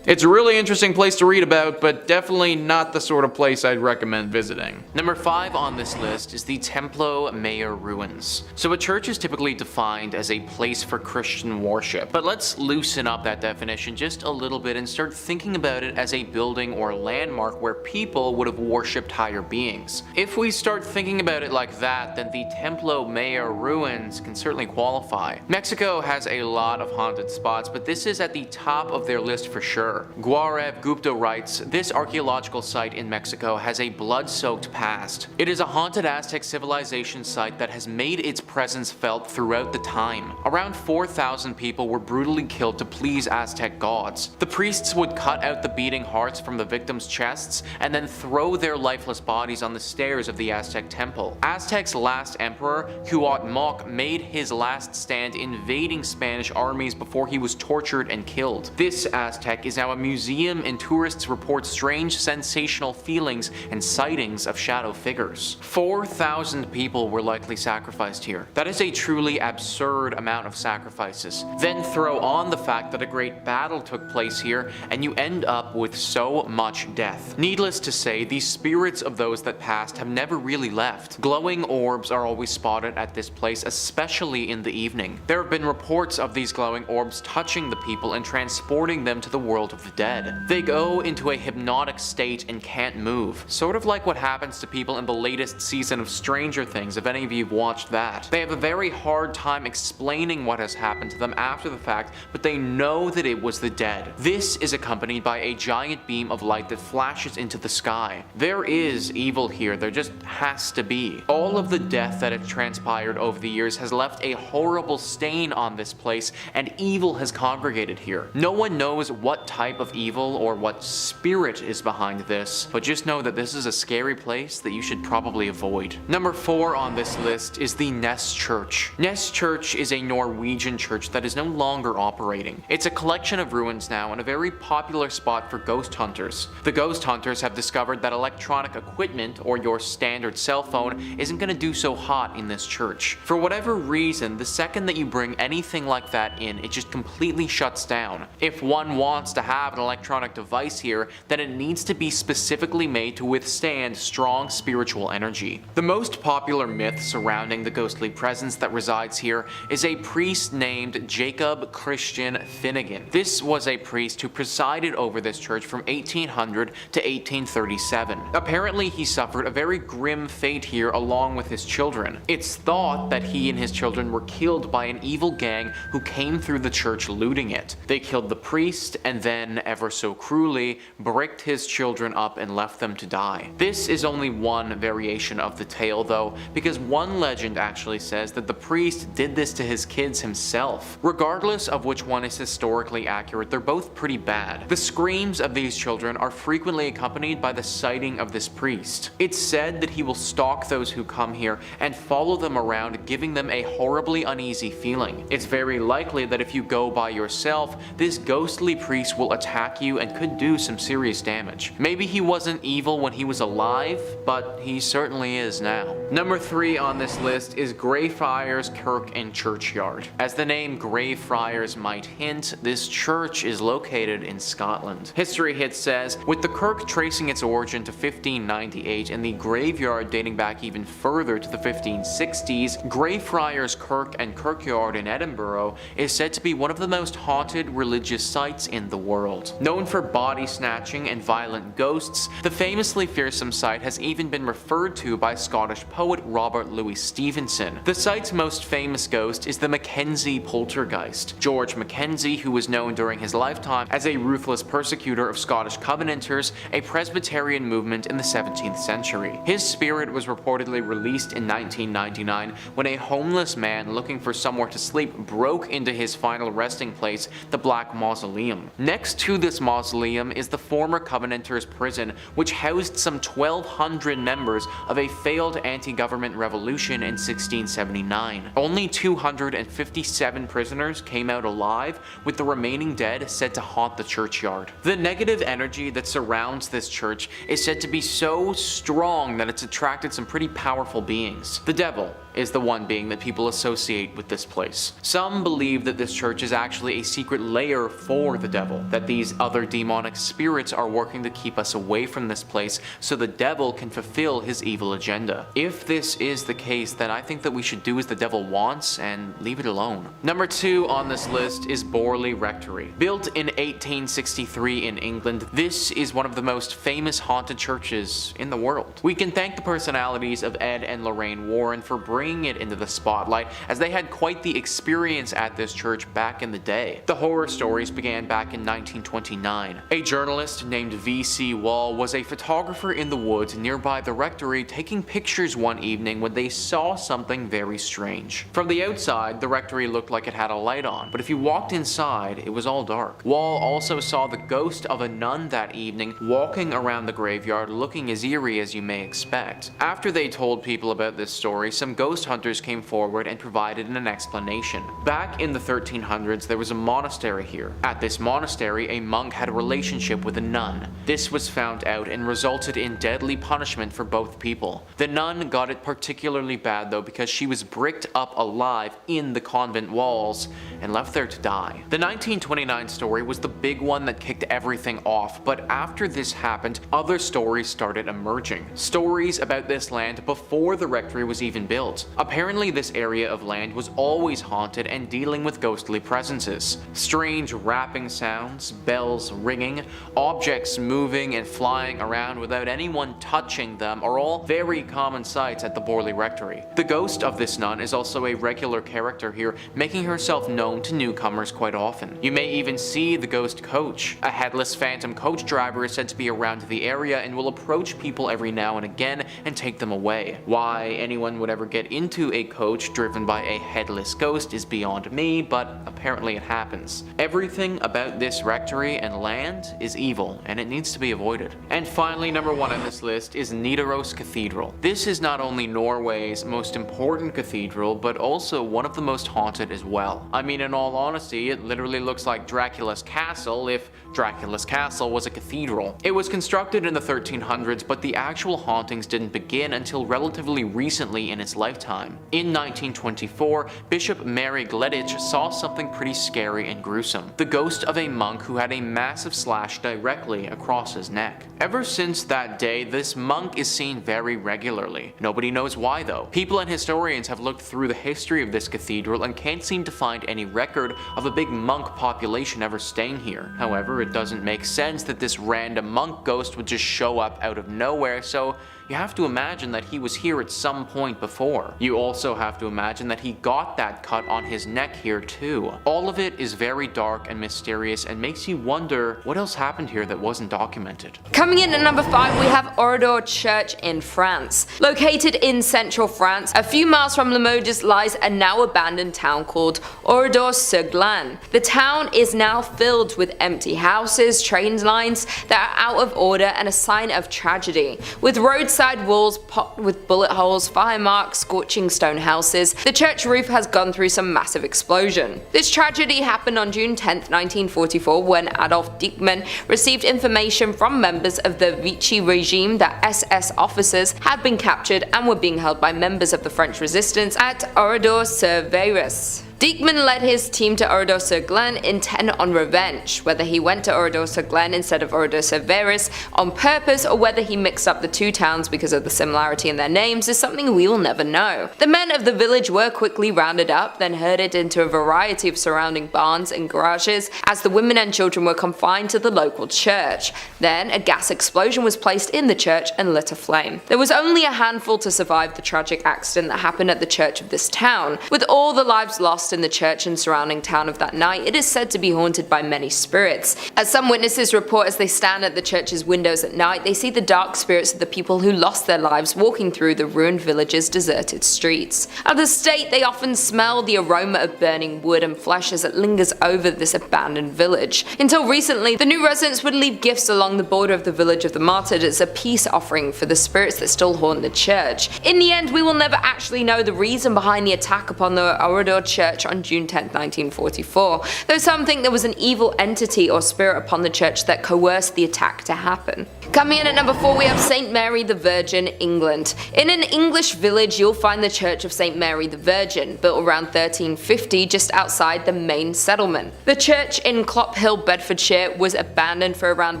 It's a really interesting place to read about, but definitely not the sort of place I'd recommend visiting. Number 5 on this list is the Templo Mayor ruins. So a church is typically defined as a place for Christian worship, but let's loosen up that definition just a little bit and start thinking about it as a building or landmark where people would have worshipped higher beings. If we start thinking about it like that, then the Templo Mayor ruins can certainly qualify. Mexico has a lot of haunted spots, but this is at the top of their list for sure. Gaurav Gupta writes, this archaeological site in Mexico has a blood-soaked past. It is a haunted Aztec civilization site that has made its presence felt throughout the time. Around 4,000 people were brutally killed to please Aztec gods. The priests would cut out the beating hearts from the victims' chests and then throw their lifeless bodies on the stairs of the Aztec temple. Aztec's last emperor, Cuauhtémoc, made his last stand invading Spanish armies before he was tortured and killed. This Aztec is now a museum, and tourists report strange sensational feelings and sightings of shadow figures. 4,000 people were likely sacrificed here. That is a truly absurd amount of sacrifices. Then throw on the fact that a great battle took place here, and you end up with so much death. Needless to say, the spirits of those that passed have never really left. Glowing orbs are always spotted at this place, especially in the evening. There have been reports of these glowing orbs touching the people and transporting them to the world of the dead. They go into a hypnotic state and can't move, sort of like what happens to people in the latest season of Stranger Things, if any of you have watched that. They have a very hard time explaining what has happened to them after the fact, but they know that it was the dead. This is accompanied by a giant beam of light that flashes into the sky. There is evil here, there just has to be. All of the death that has transpired over the years has left a horrible stain on this place, and evil has congregated here. No one knows what type of evil or what spirit is behind this, but just know that this is a scary place that you should probably avoid. Number 4 on this list is the Nes Church. Nes Church is a Norwegian church that is no longer operating. It's a collection of ruins now and a very popular spot for ghost hunters. The ghost hunters have discovered that electronic equipment, or your standard cell phone, isn't going to do so hot in this church. For whatever reason, the second that you bring anything like that in, it just completely shuts down. If one wants to have an electronic device here, then it needs to be specifically made to withstand strong spiritual energy. The most popular myth surrounding the ghostly presence that resides here is a priest named Jacob Christian Finnegan. This was a priest who presided over this church from 1800 to 1837. Apparently he suffered a very grim fate here along with his children. It's thought that he and his children were killed by an evil gang who came through the church looting it. They killed the priest and then, ever so cruelly, bricked his children up and left them to die. This is only one variation of the tale though, because one legend actually says that the priest did this to his kids himself. Regardless of which one is historically accurate, they're both pretty bad. The screams of these children are frequently accompanied by the sighting of this priest. It's said that he will stalk those who come here and follow them around, giving them a horribly uneasy feeling. It's very likely that if you go by yourself, this ghostly priest will attack you and could do some serious damage. Maybe he wasn't evil when he was alive, but he certainly is now. Number 3 on this list is Greyfriars Kirk and Churchyard. As the name Greyfriars might hint, this church is located in Scotland. History Hit says, with the kirk tracing its origin to 1598 and the graveyard dating back even further to the 1560s, Greyfriars Kirk and Kirkyard in Edinburgh is said to be one of the most haunted religious sites in the world. Known for body snatching and violent ghosts, the famously fearsome site has even been referred to by Scottish poet Robert Louis Stevenson. The site's most famous ghost is the Mackenzie poltergeist. George Mackenzie, who was known during his lifetime as a ruthless persecutor of Scottish Covenanters, a Presbyterian movement in the 17th century. His spirit was reportedly released in 1999 when a homeless man looking for somewhere to sleep broke into his final resting place, the Black Mausoleum. Next to this mausoleum is the former Covenanters prison, which housed some 1,200 members of a failed anti-government revolution in 1679. Only 257 prisoners came out alive, with the remaining dead said to haunt the churchyard. The negative energy that surrounds this church is said to be so strong that it's attracted some pretty powerful beings. The devil, is the one being that people associate with this place. Some believe that this church is actually a secret lair for the devil, that these other demonic spirits are working to keep us away from this place so the devil can fulfill his evil agenda. If this is the case, then I think that we should do as the devil wants and leave it alone. Number 2 on this list is Borley Rectory. Built in 1863 in England, this is one of the most famous haunted churches in the world. We can thank the personalities of Ed and Lorraine Warren for bringing it into the spotlight, as they had quite the experience at this church back in the day. The horror stories began back in 1929. A journalist named V.C. Wall was a photographer in the woods nearby the rectory taking pictures one evening when they saw something very strange. From the outside, the rectory looked like it had a light on, but if you walked inside, it was all dark. Wall also saw the ghost of a nun that evening walking around the graveyard looking as eerie as you may expect. After they told people about this story, some ghost hunters came forward and provided an explanation. Back in the 1300s, there was a monastery here. At this monastery, a monk had a relationship with a nun. This was found out and resulted in deadly punishment for both people. The nun got it particularly bad though, because she was bricked up alive in the convent walls and left there to die. The 1929 story was the big one that kicked everything off, but after this happened, other stories started emerging. Stories about this land before the rectory was even built. Apparently this area of land was always haunted and dealing with ghostly presences. Strange rapping sounds, bells ringing, objects moving and flying around without anyone touching them are all very common sights at the Borley Rectory. The ghost of this nun is also a regular character here, making herself known to newcomers quite often. You may even see the ghost coach. A headless phantom coach driver is said to be around the area and will approach people every now and again and take them away. Why anyone would ever get into a coach driven by a headless ghost is beyond me, but apparently it happens. Everything about this rectory and land is evil, and it needs to be avoided. And finally, number 1 on this list is Nidaros Cathedral. This is not only Norway's most important cathedral, but also one of the most haunted as well. I mean, in all honesty, it literally looks like Dracula's castle if Dracula's castle was a cathedral. It was constructed in the 1300s, but the actual hauntings didn't begin until relatively recently in its lifetime. In 1924, Bishop Mary Gleditch saw something pretty scary and gruesome. The ghost of a monk who had a massive slash directly across his neck. Ever since that day, this monk is seen very regularly. Nobody knows why though. People and historians have looked through the history of this cathedral and can't seem to find any record of a big monk population ever staying here. However, it doesn't make sense that this random monk ghost would just show up out of nowhere, so you have to imagine that he was here at some point before. You also have to imagine that he got that cut on his neck here too. All of it is very dark and mysterious and makes you wonder what else happened here that wasn't documented. Coming in at number 5, we have Oradour Church in France. Located in central France, a few miles from Limoges lies a now abandoned town called Oradour-sur-Glane. The town is now filled with empty houses, train lines that are out of order, and a sign of tragedy. With roadside walls pocked with bullet holes, fire marks, scorching stone houses, the church roof has gone through some massive explosion. This tragedy happened on June 10, 1944, when Adolf Dieckmann received information from members of the Vichy regime that SS officers had been captured and were being held by members of the French resistance at Oradour-sur-Glane. Dieckmann led his team to Oradour-sur-Glane intent on revenge. Whether he went to Oradour-sur-Glane instead of Oradour-sur-Glane on purpose, or whether he mixed up the two towns because of the similarity in their names, is something we will never know. The men of the village were quickly rounded up, then herded into a variety of surrounding barns and garages, as the women and children were confined to the local church. Then a gas explosion was placed in the church and lit aflame. There was only a handful to survive the tragic accident that happened at the church of this town. With all the lives lost in the church and surrounding town of that night, it is said to be haunted by many spirits. As some witnesses report, as they stand at the church's windows at night, they see the dark spirits of the people who lost their lives walking through the ruined village's deserted streets. Others state they often smell the aroma of burning wood and flesh as it lingers over this abandoned village. Until recently, the new residents would leave gifts along the border of the village of the martyred as a peace offering for the spirits that still haunt the church. In the end, we will never actually know the reason behind the attack upon the Oradour Church church on June 10, 1944, though some think there was an evil entity or spirit upon the church that coerced the attack to happen. Coming in at number 4, we have St. Mary the Virgin, England. In an English village, you'll find the Church of St. Mary the Virgin, built around 1350 just outside the main settlement. The church in Columbkille, Bedfordshire, was abandoned for around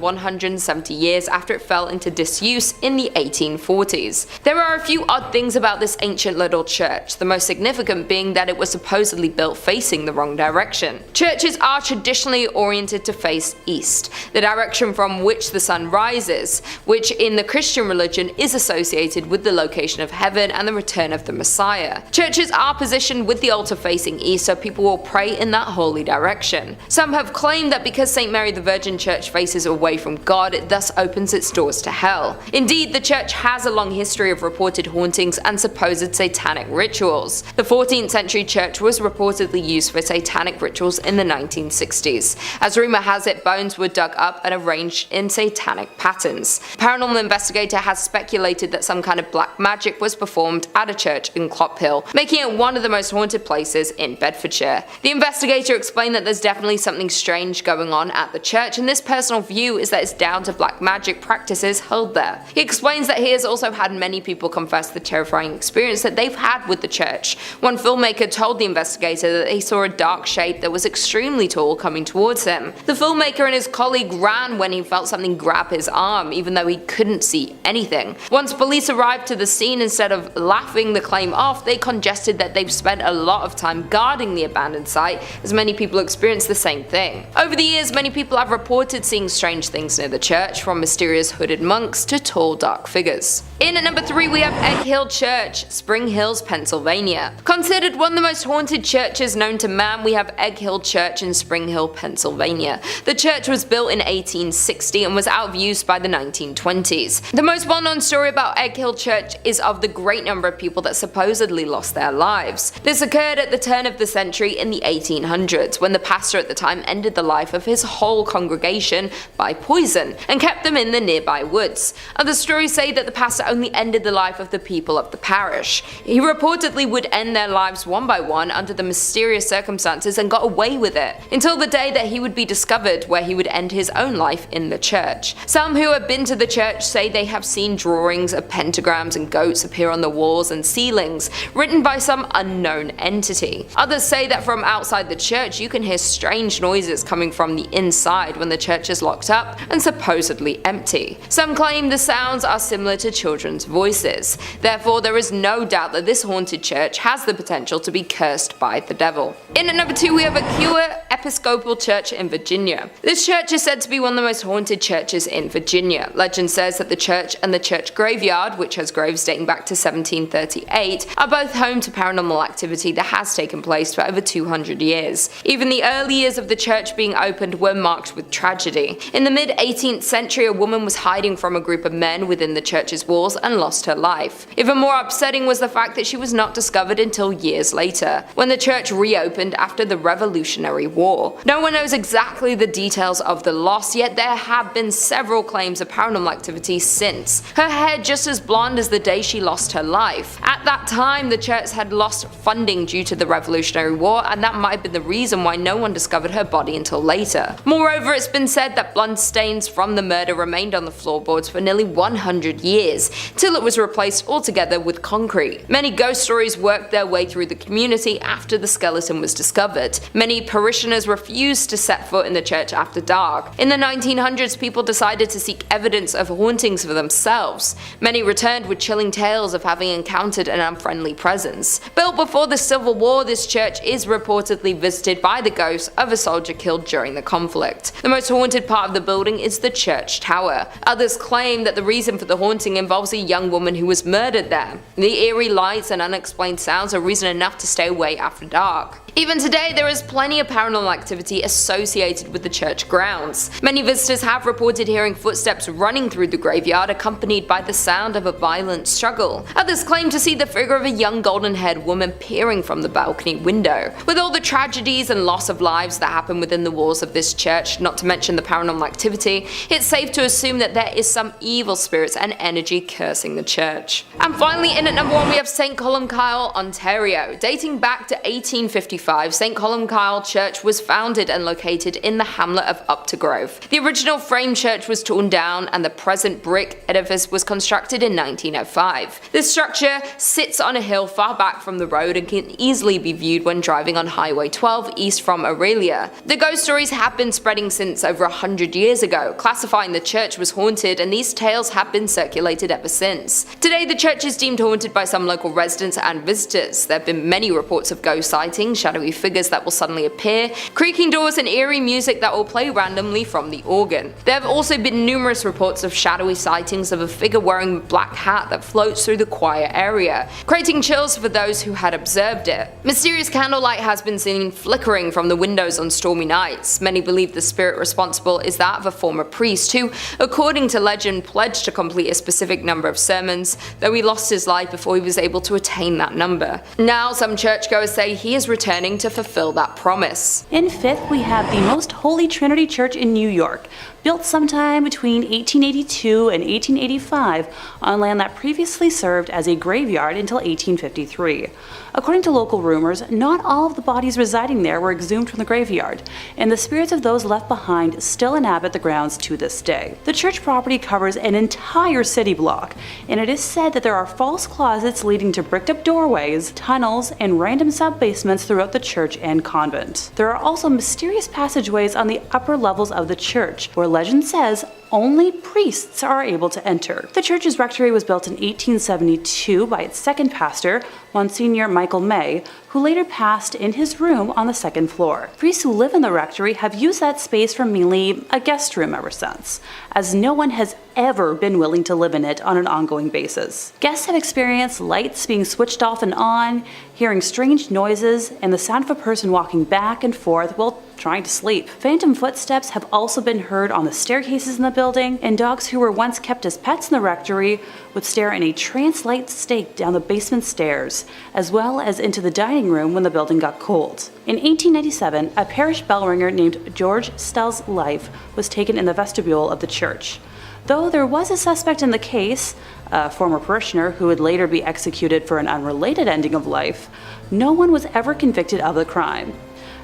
170 years after it fell into disuse in the 1840s. There are a few odd things about this ancient little church, the most significant being that it was supposedly built facing the wrong direction. Churches are traditionally oriented to face east, the direction from which the sun rises, which in the Christian religion is associated with the location of heaven and the return of the Messiah. Churches are positioned with the altar facing east so people will pray in that holy direction. Some have claimed that because St. Mary the Virgin Church faces away from God, it thus opens its doors to hell. Indeed, the church has a long history of reported hauntings and supposed satanic rituals. The 14th century church was reportedly used for satanic rituals in the 1960s. As rumor has it, bones were dug up and arranged in satanic patterns. Paranormal investigator has speculated that some kind of black magic was performed at a church in Columbkille, making it one of the most haunted places in Bedfordshire. The investigator explained that there's definitely something strange going on at the church, and this personal view is that it's down to black magic practices held there. He explains that he has also had many people confess the terrifying experience that they've had with the church. One filmmaker told the investigator that he saw a dark shape that was extremely tall coming towards him. The filmmaker and his colleague ran when he felt something grab his arm, even though he couldn't see anything. Once police arrived to the scene, instead of laughing the claim off, they congested that they've spent a lot of time guarding the abandoned site, as many people experienced the same thing. Over the years, many people have reported seeing strange things near the church, from mysterious hooded monks to tall dark figures. In at number 3, we have Egg Hill Church, Spring Hills, Pennsylvania. Considered one of the most haunted churches known to man, we have Egg Hill Church in Spring Hill, Pennsylvania. The church was built in 1860 and was out of use by the 1920s. The most well-known story about Egg Hill Church is of the great number of people that supposedly lost their lives. This occurred at the turn of the century in the 1800s, when the pastor at the time ended the life of his whole congregation by poison and kept them in the nearby woods. Other stories say that the pastor only ended the life of the people of the parish. He reportedly would end their lives one by one under the mysterious circumstances and got away with it, until the day that he would be discovered, where he would end his own life in the church. Some who have been to the church say they have seen drawings of pentagrams and goats appear on the walls and ceilings, written by some unknown entity. Others say that from outside the church you can hear strange noises coming from the inside when the church is locked up and supposedly empty. Some claim the sounds are similar to children's voices. Therefore, there is no doubt that this haunted church has the potential to be cursed by the devil. In at number 2, we have Aquia Episcopal Church in Virginia. This church is said to be one of the most haunted churches in Virginia. Legend says that the church and the church graveyard, which has graves dating back to 1738, are both home to paranormal activity that has taken place for over 200 years. Even the early years of the church being opened were marked with tragedy. In the mid-18th century, a woman was hiding from a group of men within the church's walls and lost her life. Even more upsetting was the fact that she was not discovered until years later, when the church reopened after the Revolutionary War. No one knows exactly the details of the loss, yet there have been several claims of paranormal activity since. Her hair just as blonde as the day she lost her life. At that time, the church had lost funding due to the Revolutionary War, and that might have been the reason why no one discovered her body until later. Moreover, it's been said that blood stains from the murder remained on the floorboards for nearly 100 years, till it was replaced altogether with concrete. Many ghost stories worked their way through the community after the skeleton was discovered. Many parishioners refused to set foot in the church after dark. In the 1900s, people decided to seek evidence of hauntings for themselves. Many returned with chilling tales of having encountered an unfriendly presence. Built before the Civil War, this church is reportedly visited by the ghost of a soldier killed during the conflict. The most haunted part of the building is the church tower. Others claim that the reason for the haunting involves a young woman who was murdered there. The eerie lights and unexplained sounds are reason enough to stay away after dark. Even today, there is plenty of paranormal activity associated with the church grounds. Many visitors have reported hearing footsteps running through the graveyard, accompanied by the sound of a violent struggle. Others claim to see the figure of a young golden-haired woman peering from the balcony window. With all the tragedies and loss of lives that happen within the walls of this church, not to mention the paranormal activity, it's safe to assume that there is some evil spirits and energy cursing the church. And finally, in at number 1, we have St. Columbkille, Ontario. Dating back to 1854, 1855, St. Columbkille Church was founded and located in the hamlet of Uptergrove. The original frame church was torn down and the present brick edifice was constructed in 1905. This structure sits on a hill far back from the road and can easily be viewed when driving on Highway 12 east from Aurelia. The ghost stories have been spreading since over 100 years ago, classifying the church was haunted, and these tales have been circulated ever since. Today, the church is deemed haunted by some local residents and visitors. There have been many reports of ghost sightings, shadowy figures that will suddenly appear, creaking doors, and eerie music that will play randomly from the organ. There have also been numerous reports of shadowy sightings of a figure wearing a black hat that floats through the choir area, creating chills for those who had observed it. Mysterious candlelight has been seen flickering from the windows on stormy nights. Many believe the spirit responsible is that of a former priest who, according to legend, pledged to complete a specific number of sermons, though he lost his life before he was able to attain that number. Now some churchgoers say he is returning to fulfill that promise. In fifth, we have the Most Holy Trinity Church in New York, built sometime between 1882 and 1885 on land that previously served as a graveyard until 1853. According to local rumors, not all of the bodies residing there were exhumed from the graveyard, and the spirits of those left behind still inhabit the grounds to this day. The church property covers an entire city block, and it is said that there are false closets leading to bricked-up doorways, tunnels, and random sub-basements throughout the church and convent. There are also mysterious passageways on the upper levels of the church, where legend says only priests are able to enter. The church's rectory was built in 1872 by its second pastor, Monsignor Michael May, who later passed in his room on the second floor. Priests who live in the rectory have used that space for mainly a guest room ever since, as no one has ever been willing to live in it on an ongoing basis. Guests have experienced lights being switched off and on, hearing strange noises, and the sound of a person walking back and forth while trying to sleep. Phantom footsteps have also been heard on the staircases in the building, and dogs who were once kept as pets in the rectory would stare in a trance-like state down the basement stairs, as well as into the dining room when the building got cold. In 1897, a parish bell ringer named George Stell's life was taken in the vestibule of the church. Though there was a suspect in the case, a former parishioner who would later be executed for an unrelated ending of life, no one was ever convicted of the crime.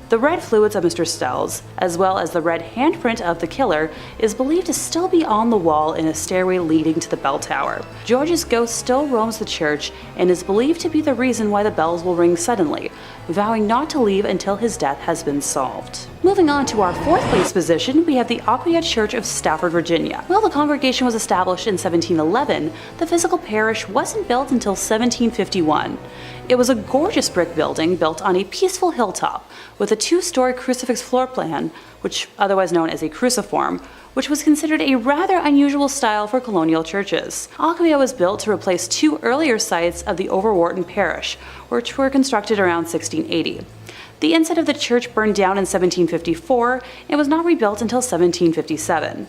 The red fluids of Mr. Stell's, as well as the red handprint of the killer, is believed to still be on the wall in a stairway leading to the bell tower. George's ghost still roams the church and is believed to be the reason why the bells will ring suddenly, vowing not to leave until his death has been solved. Moving on to our fourth place position, we have the Aquia Church of Stafford, Virginia. While the congregation was established in 1711, the physical parish wasn't built until 1751. It was a gorgeous brick building built on a peaceful hilltop with a two-story crucifix floor plan, which otherwise known as a cruciform, which was considered a rather unusual style for colonial churches. Aquia was built to replace two earlier sites of the Overwharton Parish, which were constructed around 1680. The inside of the church burned down in 1754 and was not rebuilt until 1757.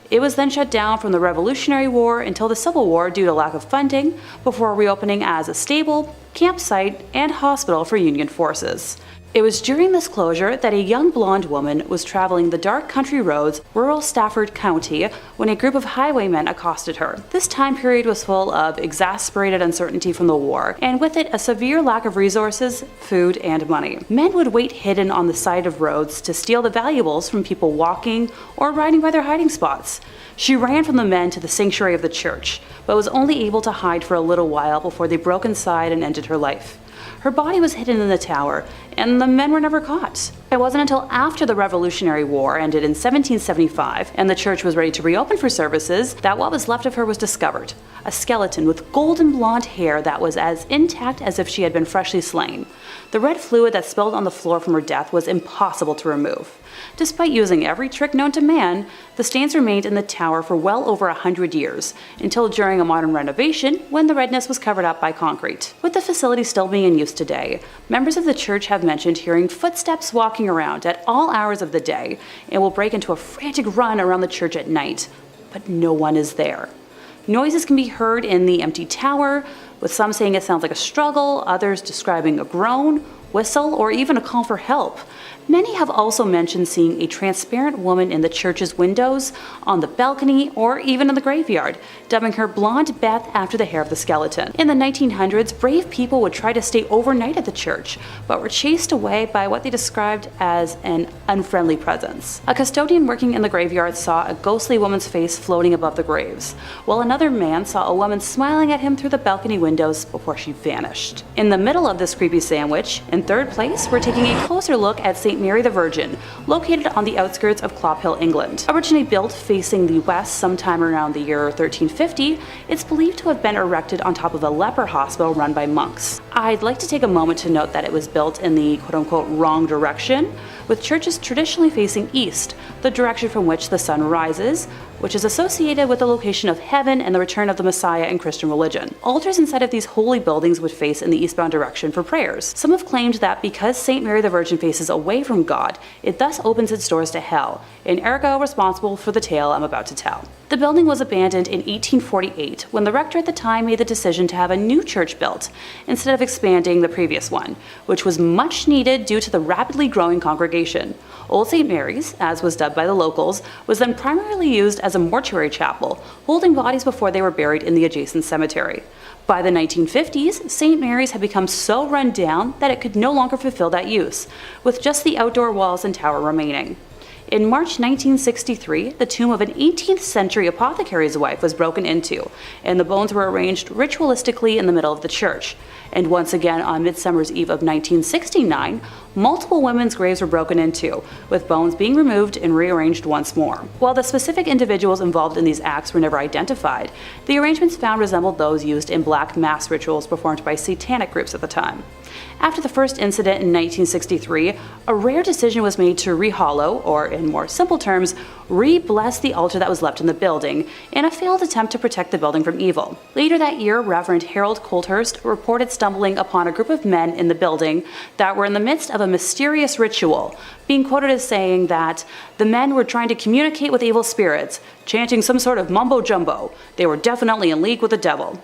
It was then shut down from the Revolutionary War until the Civil War due to lack of funding, before reopening as a stable, campsite, and hospital for Union forces. It was during this closure that a young blonde woman was traveling the dark country roads, rural Stafford County, when a group of highwaymen accosted her. This time period was full of exasperated uncertainty from the war, and with it a severe lack of resources, food, and money. Men would wait hidden on the side of roads to steal the valuables from people walking or riding by their hiding spots. She ran from the men to the sanctuary of the church, but was only able to hide for a little while before they broke inside and ended her life. Her body was hidden in the tower, and the men were never caught. It wasn't until after the Revolutionary War ended in 1775 and the church was ready to reopen for services that what was left of her was discovered, a skeleton with golden blonde hair that was as intact as if she had been freshly slain. The red fluid that spilled on the floor from her death was impossible to remove. Despite using every trick known to man, the stains remained in the tower for well over 100 years, until during a modern renovation when the redness was covered up by concrete. With the facility still being in use today, members of the church have mentioned hearing footsteps walking around at all hours of the day and will break into a frantic run around the church at night, but no one is there. Noises can be heard in the empty tower, with some saying it sounds like a struggle, others describing a groan, whistle, or even a call for help. Many have also mentioned seeing a transparent woman in the church's windows, on the balcony, or even in the graveyard, dubbing her Blonde Beth after the hair of the skeleton. In the 1900s, brave people would try to stay overnight at the church, but were chased away by what they described as an unfriendly presence. A custodian working in the graveyard saw a ghostly woman's face floating above the graves, while another man saw a woman smiling at him through the balcony windows before she vanished. In the middle of this creepy sandwich, in third place, we're taking a closer look at St. Mary the Virgin, located on the outskirts of Columbkille, England. Originally built facing the west sometime around the year 1350, it's believed to have been erected on top of a leper hospital run by monks. I'd like to take a moment to note that it was built in the quote-unquote wrong direction, with churches traditionally facing east, the direction from which the sun rises, which is associated with the location of heaven and the return of the Messiah in Christian religion. Altars inside of these holy buildings would face in the eastbound direction for prayers. Some have claimed that because St. Mary the Virgin faces away from God, it thus opens its doors to hell, and ergo responsible for the tale I'm about to tell. The building was abandoned in 1848 when the rector at the time made the decision to have a new church built, instead of expanding the previous one, which was much needed due to the rapidly growing congregation. Old St. Mary's, as was dubbed by the locals, was then primarily used as a mortuary chapel, holding bodies before they were buried in the adjacent cemetery. By the 1950s, St. Mary's had become so run down that it could no longer fulfill that use, with just the outdoor walls and tower remaining. In March 1963, the tomb of an 18th century apothecary's wife was broken into, and the bones were arranged ritualistically in the middle of the church. And once again on Midsummer's Eve of 1969, multiple women's graves were broken into, with bones being removed and rearranged once more. While the specific individuals involved in these acts were never identified, the arrangements found resembled those used in black mass rituals performed by satanic groups at the time. After the first incident in 1963, a rare decision was made to rehollow, or in more simple terms, re-bless the altar that was left in the building, in a failed attempt to protect the building from evil. Later that year, Reverend Harold Colthurst reported stumbling upon a group of men in the building that were in the midst of a mysterious ritual, being quoted as saying that the men were trying to communicate with evil spirits, chanting some sort of mumbo-jumbo. They were definitely in league with the devil.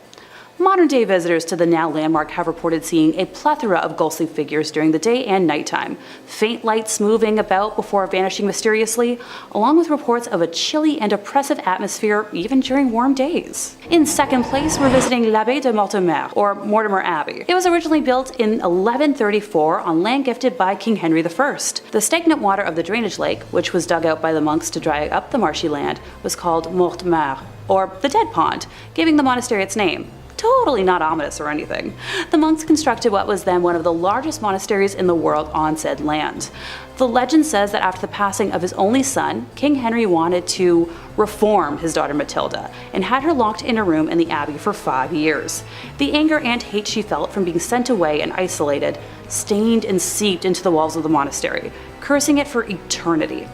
Modern-day visitors to the now landmark have reported seeing a plethora of ghostly figures during the day and nighttime, faint lights moving about before vanishing mysteriously, along with reports of a chilly and oppressive atmosphere even during warm days. In second place, we're visiting l'Abbaye de Mortemer, or Mortemer Abbey. It was originally built in 1134 on land gifted by King Henry I. The stagnant water of the drainage lake, which was dug out by the monks to dry up the marshy land, was called Mortemer, or the Dead Pond, giving the monastery its name. Totally not ominous or anything. The monks constructed what was then one of the largest monasteries in the world on said land. The legend says that after the passing of his only son, King Henry wanted to reform his daughter Matilda and had her locked in a room in the abbey for 5 years. The anger and hate she felt from being sent away and isolated stained and seeped into the walls of the monastery, cursing it for eternity.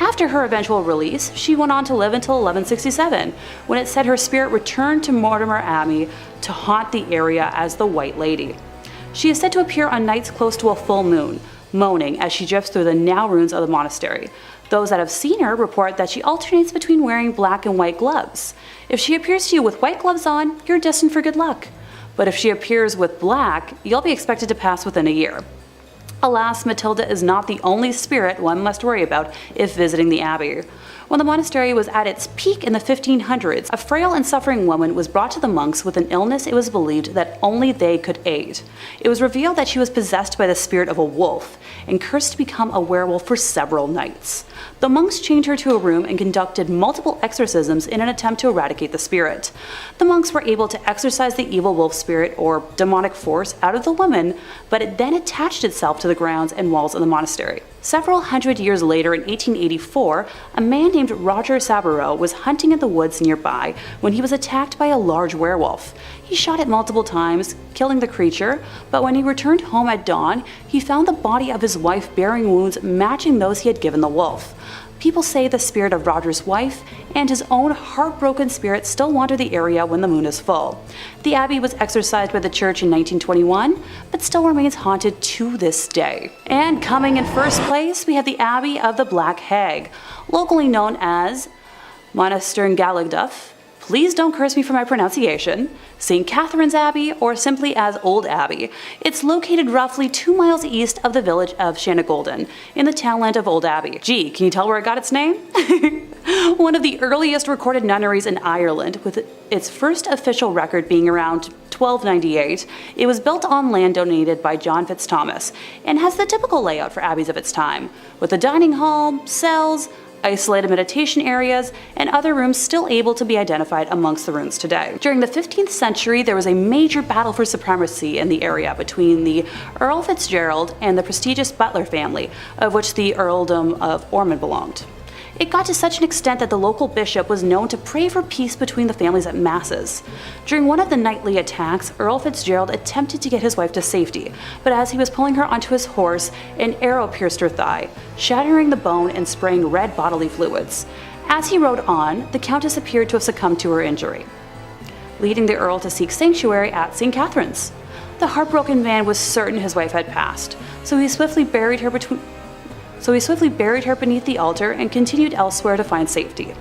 After her eventual release, she went on to live until 1167, when it said her spirit returned to Mortemer Abbey to haunt the area as the White Lady. She is said to appear on nights close to a full moon, moaning as she drifts through the now ruins of the monastery. Those that have seen her report that she alternates between wearing black and white gloves. If she appears to you with white gloves on, you're destined for good luck. But if she appears with black, you'll be expected to pass within a year. Alas, Matilda is not the only spirit one must worry about if visiting the abbey. When the monastery was at its peak in the 1500s, a frail and suffering woman was brought to the monks with an illness it was believed that only they could aid. It was revealed that she was possessed by the spirit of a wolf and cursed to become a werewolf for several nights. The monks chained her to a room and conducted multiple exorcisms in an attempt to eradicate the spirit. The monks were able to exorcise the evil wolf spirit or demonic force out of the woman, but it then attached itself to the grounds and walls of the monastery. Several hundred years later, in 1884, a man named Roger Saboureau was hunting in the woods nearby when he was attacked by a large werewolf. He shot it multiple times, killing the creature, but when he returned home at dawn, he found the body of his wife bearing wounds matching those he had given the wolf. People say the spirit of Roger's wife and his own heartbroken spirit still wander the area when the moon is full. The abbey was exorcised by the church in 1921, but still remains haunted to this day. And coming in first place, we have the Abbey of the Black Hag, locally known as Monaster Galaduf, Please don't curse me for my pronunciation, St. Catherine's Abbey, or simply as Old Abbey. It's located roughly 2 miles east of the village of Shanagolden, in the townland of Old Abbey. Gee, can you tell where it got its name? One of the earliest recorded nunneries in Ireland, with its first official record being around 1298, it was built on land donated by John Fitzthomas, and has the typical layout for abbeys of its time, with a dining hall, cells, isolated meditation areas, and other rooms still able to be identified amongst the ruins today. During the 15th century, there was a major battle for supremacy in the area between the Earl Fitzgerald and the prestigious Butler family, of which the Earldom of Ormond belonged. It got to such an extent that the local bishop was known to pray for peace between the families at masses. During one of the nightly attacks, Earl Fitzgerald attempted to get his wife to safety, but as he was pulling her onto his horse, an arrow pierced her thigh, shattering the bone and spraying red bodily fluids. As he rode on, the Countess appeared to have succumbed to her injury, leading the Earl to seek sanctuary at St. Catherine's. The heartbroken man was certain his wife had passed, so he swiftly buried her beneath the altar and continued elsewhere to find safety.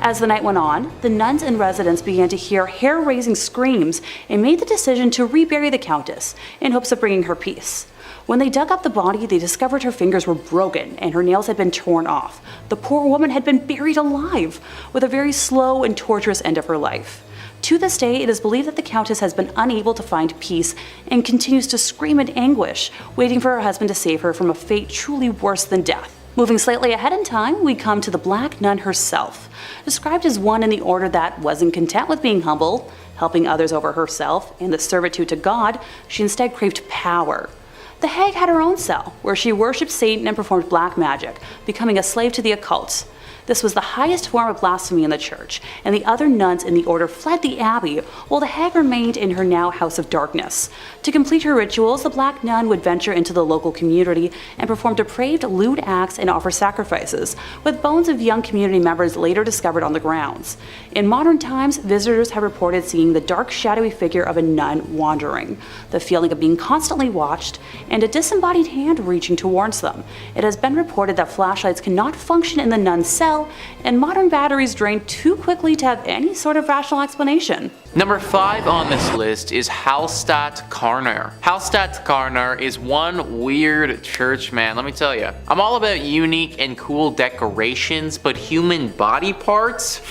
As the night went on, the nuns and residents began to hear hair-raising screams and made the decision to rebury the Countess in hopes of bringing her peace. When they dug up the body, they discovered her fingers were broken and her nails had been torn off. The poor woman had been buried alive, with a very slow and torturous end of her life. To this day, it is believed that the Countess has been unable to find peace and continues to scream in anguish, waiting for her husband to save her from a fate truly worse than death. Moving slightly ahead in time, we come to the Black Nun herself. Described as one in the order that wasn't content with being humble, helping others over herself, and the servitude to God, she instead craved power. The hag had her own cell, where she worshipped Satan and performed black magic, becoming a slave to the occult. This was the highest form of blasphemy in the church, and the other nuns in the order fled the abbey, while the hag remained in her now house of darkness. To complete her rituals, the Black Nun would venture into the local community and perform depraved, lewd acts and offer sacrifices, with bones of young community members later discovered on the grounds. In modern times, visitors have reported seeing the dark, shadowy figure of a nun wandering, the feeling of being constantly watched, and a disembodied hand reaching towards them. It has been reported that flashlights cannot function in the nun's cell, and modern batteries drain too quickly to have any sort of rational explanation. Number 5 on this list is Hallstatt Karner. Hallstatt Karner is one weird church, man, let me tell you. I'm all about unique and cool decorations, but human body parts?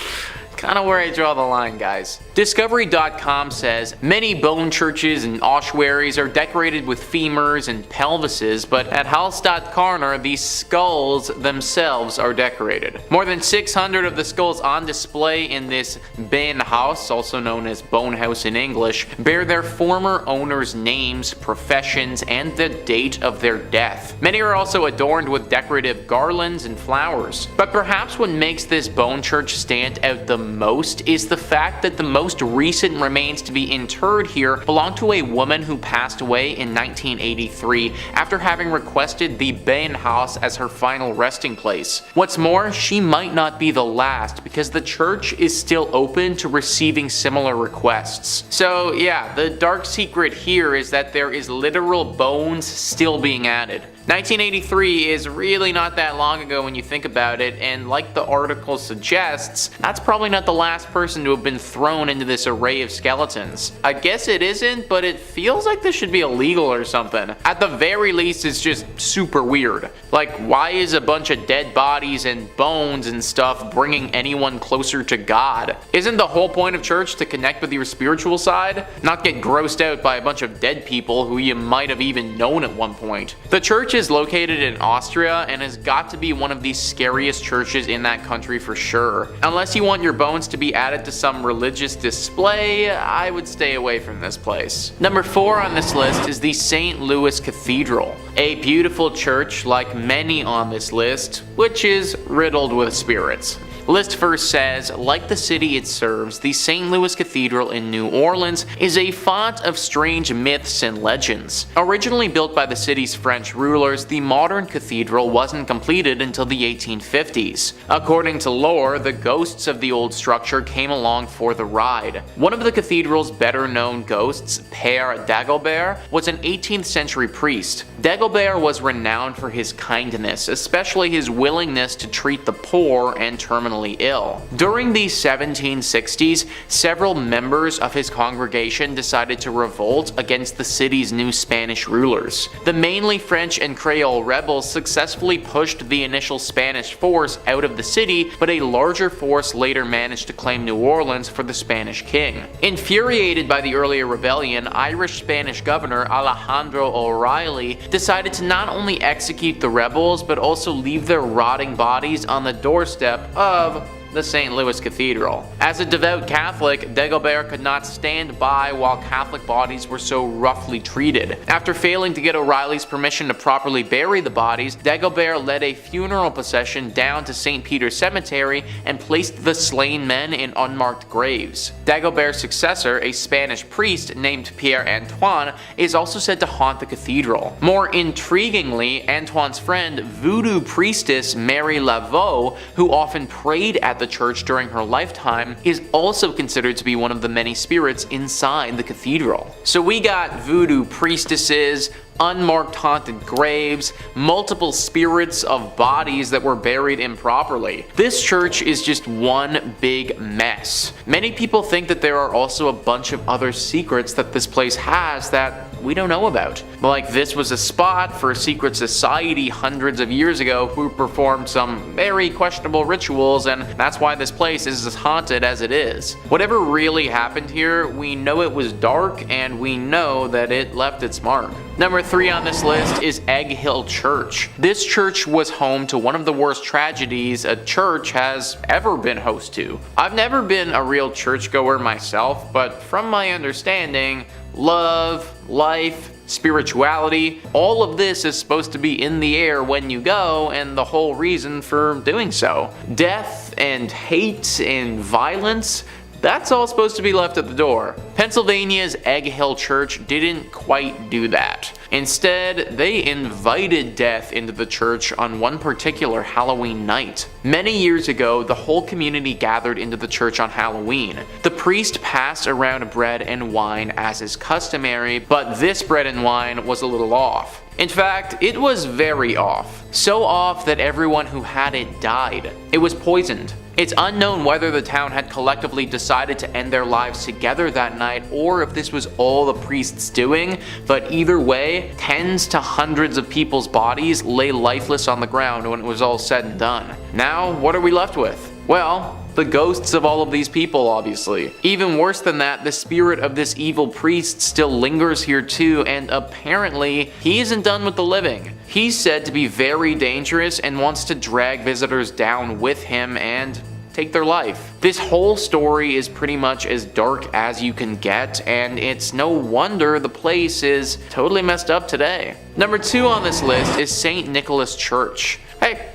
Kind of where I draw the line, guys. Discovery.com says many bone churches and ossuaries are decorated with femurs and pelvises, but at Hallstatt Karner, the skulls themselves are decorated. More than 600 of the skulls on display in this Beenhaus, also known as Bone House in English, bear their former owners' names, professions, and the date of their death. Many are also adorned with decorative garlands and flowers. But perhaps what makes this bone church stand out the most is the fact that the most recent remains to be interred here belong to a woman who passed away in 1983 after having requested the Beenhaus as her final resting place. What's more, she might not be the last because the church is still open to receiving similar requests. So yeah, the dark secret here is that there is literal bones still being added. 1983 is really not that long ago when you think about it, and like the article suggests, that's probably not the last person to have been thrown into this array of skeletons. I guess it isn't, but it feels like this should be illegal or something. At the very least, it's just super weird. Like, why is a bunch of dead bodies and bones and stuff bringing anyone closer to God? Isn't the whole point of church to connect with your spiritual side? Not get grossed out by a bunch of dead people who you might have even known at one point. The church is located in Austria and has got to be one of the scariest churches in that country for sure. Unless you want your bones to be added to some religious display, I would stay away from this place. Number 4 on this list is the St. Louis Cathedral, a beautiful church like many on this list, which is riddled with spirits. List first says, like the city it serves, the St. Louis Cathedral in New Orleans is a font of strange myths and legends. Originally built by the city's French rulers, the modern cathedral wasn't completed until the 1850s. According to lore, the ghosts of the old structure came along for the ride. One of the cathedral's better known ghosts, Père Dagobert, was an 18th century priest. Dagobert was renowned for his kindness, especially his willingness to treat the poor and terminally terminally ill. During the 1760s, several members of his congregation decided to revolt against the city's new Spanish rulers. The mainly French and Creole rebels successfully pushed the initial Spanish force out of the city, but a larger force later managed to claim New Orleans for the Spanish king. Infuriated by the earlier rebellion, Irish-Spanish governor Alejandro O'Reilly decided to not only execute the rebels, but also leave their rotting bodies on the doorstep of the St. Louis Cathedral. As a devout Catholic, Dagobert could not stand by while Catholic bodies were so roughly treated. After failing to get O'Reilly's permission to properly bury the bodies, Dagobert led a funeral procession down to St. Peter's Cemetery and placed the slain men in unmarked graves. Dagobert's successor, a Spanish priest named Pierre Antoine, is also said to haunt the cathedral. More intriguingly, Antoine's friend, voodoo priestess Mary Laveau, who often prayed at the church during her lifetime, is also considered to be one of the many spirits inside the cathedral. So we got voodoo priestesses, unmarked haunted graves, multiple spirits of bodies that were buried improperly. This church is just one big mess. Many people think that there are also a bunch of other secrets that this place has that we don't know about. Like this was a spot for a secret society hundreds of years ago who performed some very questionable rituals, and that's why this place is as haunted as it is. Whatever really happened here, we know it was dark and we know that it left its mark. Number 3 on this list is Egg Hill Church. This church was home to one of the worst tragedies a church has ever been host to. I've never been a real churchgoer myself, but from my understanding, love, life, spirituality, all of this is supposed to be in the air when you go, and the whole reason for doing so. Death and hate and violence, that's all supposed to be left at the door. Pennsylvania's Egg Hill Church didn't quite do that. Instead, they invited death into the church on one particular Halloween night. Many years ago, the whole community gathered into the church on Halloween. The priest passed around bread and wine as is customary, but this bread and wine was a little off. In fact, it was very off. So off that everyone who had it died. It was poisoned. It's unknown whether the town had collectively decided to end their lives together that night or if this was all the priests doing, but either way, tens to hundreds of people's bodies lay lifeless on the ground when it was all said and done. Now, what are we left with? Well, the ghosts of all of these people, obviously. Even worse than that, the spirit of this evil priest still lingers here too, and apparently, he isn't done with the living. He's said to be very dangerous and wants to drag visitors down with him and take their life. This whole story is pretty much as dark as you can get, and it's no wonder the place is totally messed up today. Number 2 on this list is St. Nicholas Church. Hey,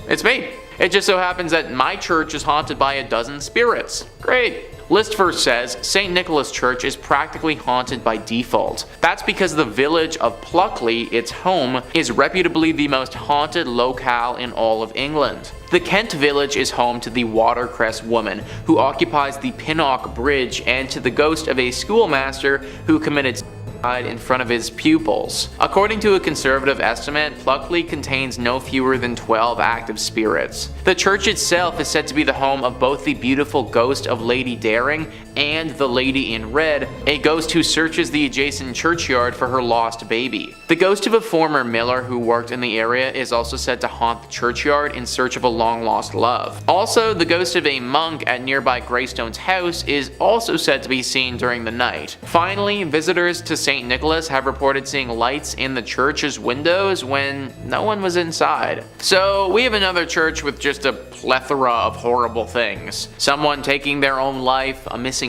it's me. It just so happens that my church is haunted by a dozen spirits. Great. List first says St. Nicholas Church is practically haunted by default. That's because the village of Pluckley, its home, is reputably the most haunted locale in all of England. The Kent village is home to the Watercress woman, who occupies the Pinnock Bridge, and to the ghost of a schoolmaster who committed suicide in front of his pupils. According to a conservative estimate, Pluckley contains no fewer than 12 active spirits. The church itself is said to be the home of both the beautiful ghost of Lady Daring and the Lady in Red, a ghost who searches the adjacent churchyard for her lost baby. The ghost of a former miller who worked in the area is also said to haunt the churchyard in search of a long-lost love. Also, the ghost of a monk at nearby Greystone's house is also said to be seen during the night. Finally, visitors to St. Nicholas have reported seeing lights in the church's windows when no one was inside. So we have another church with just a plethora of horrible things. Someone taking their own life, a missing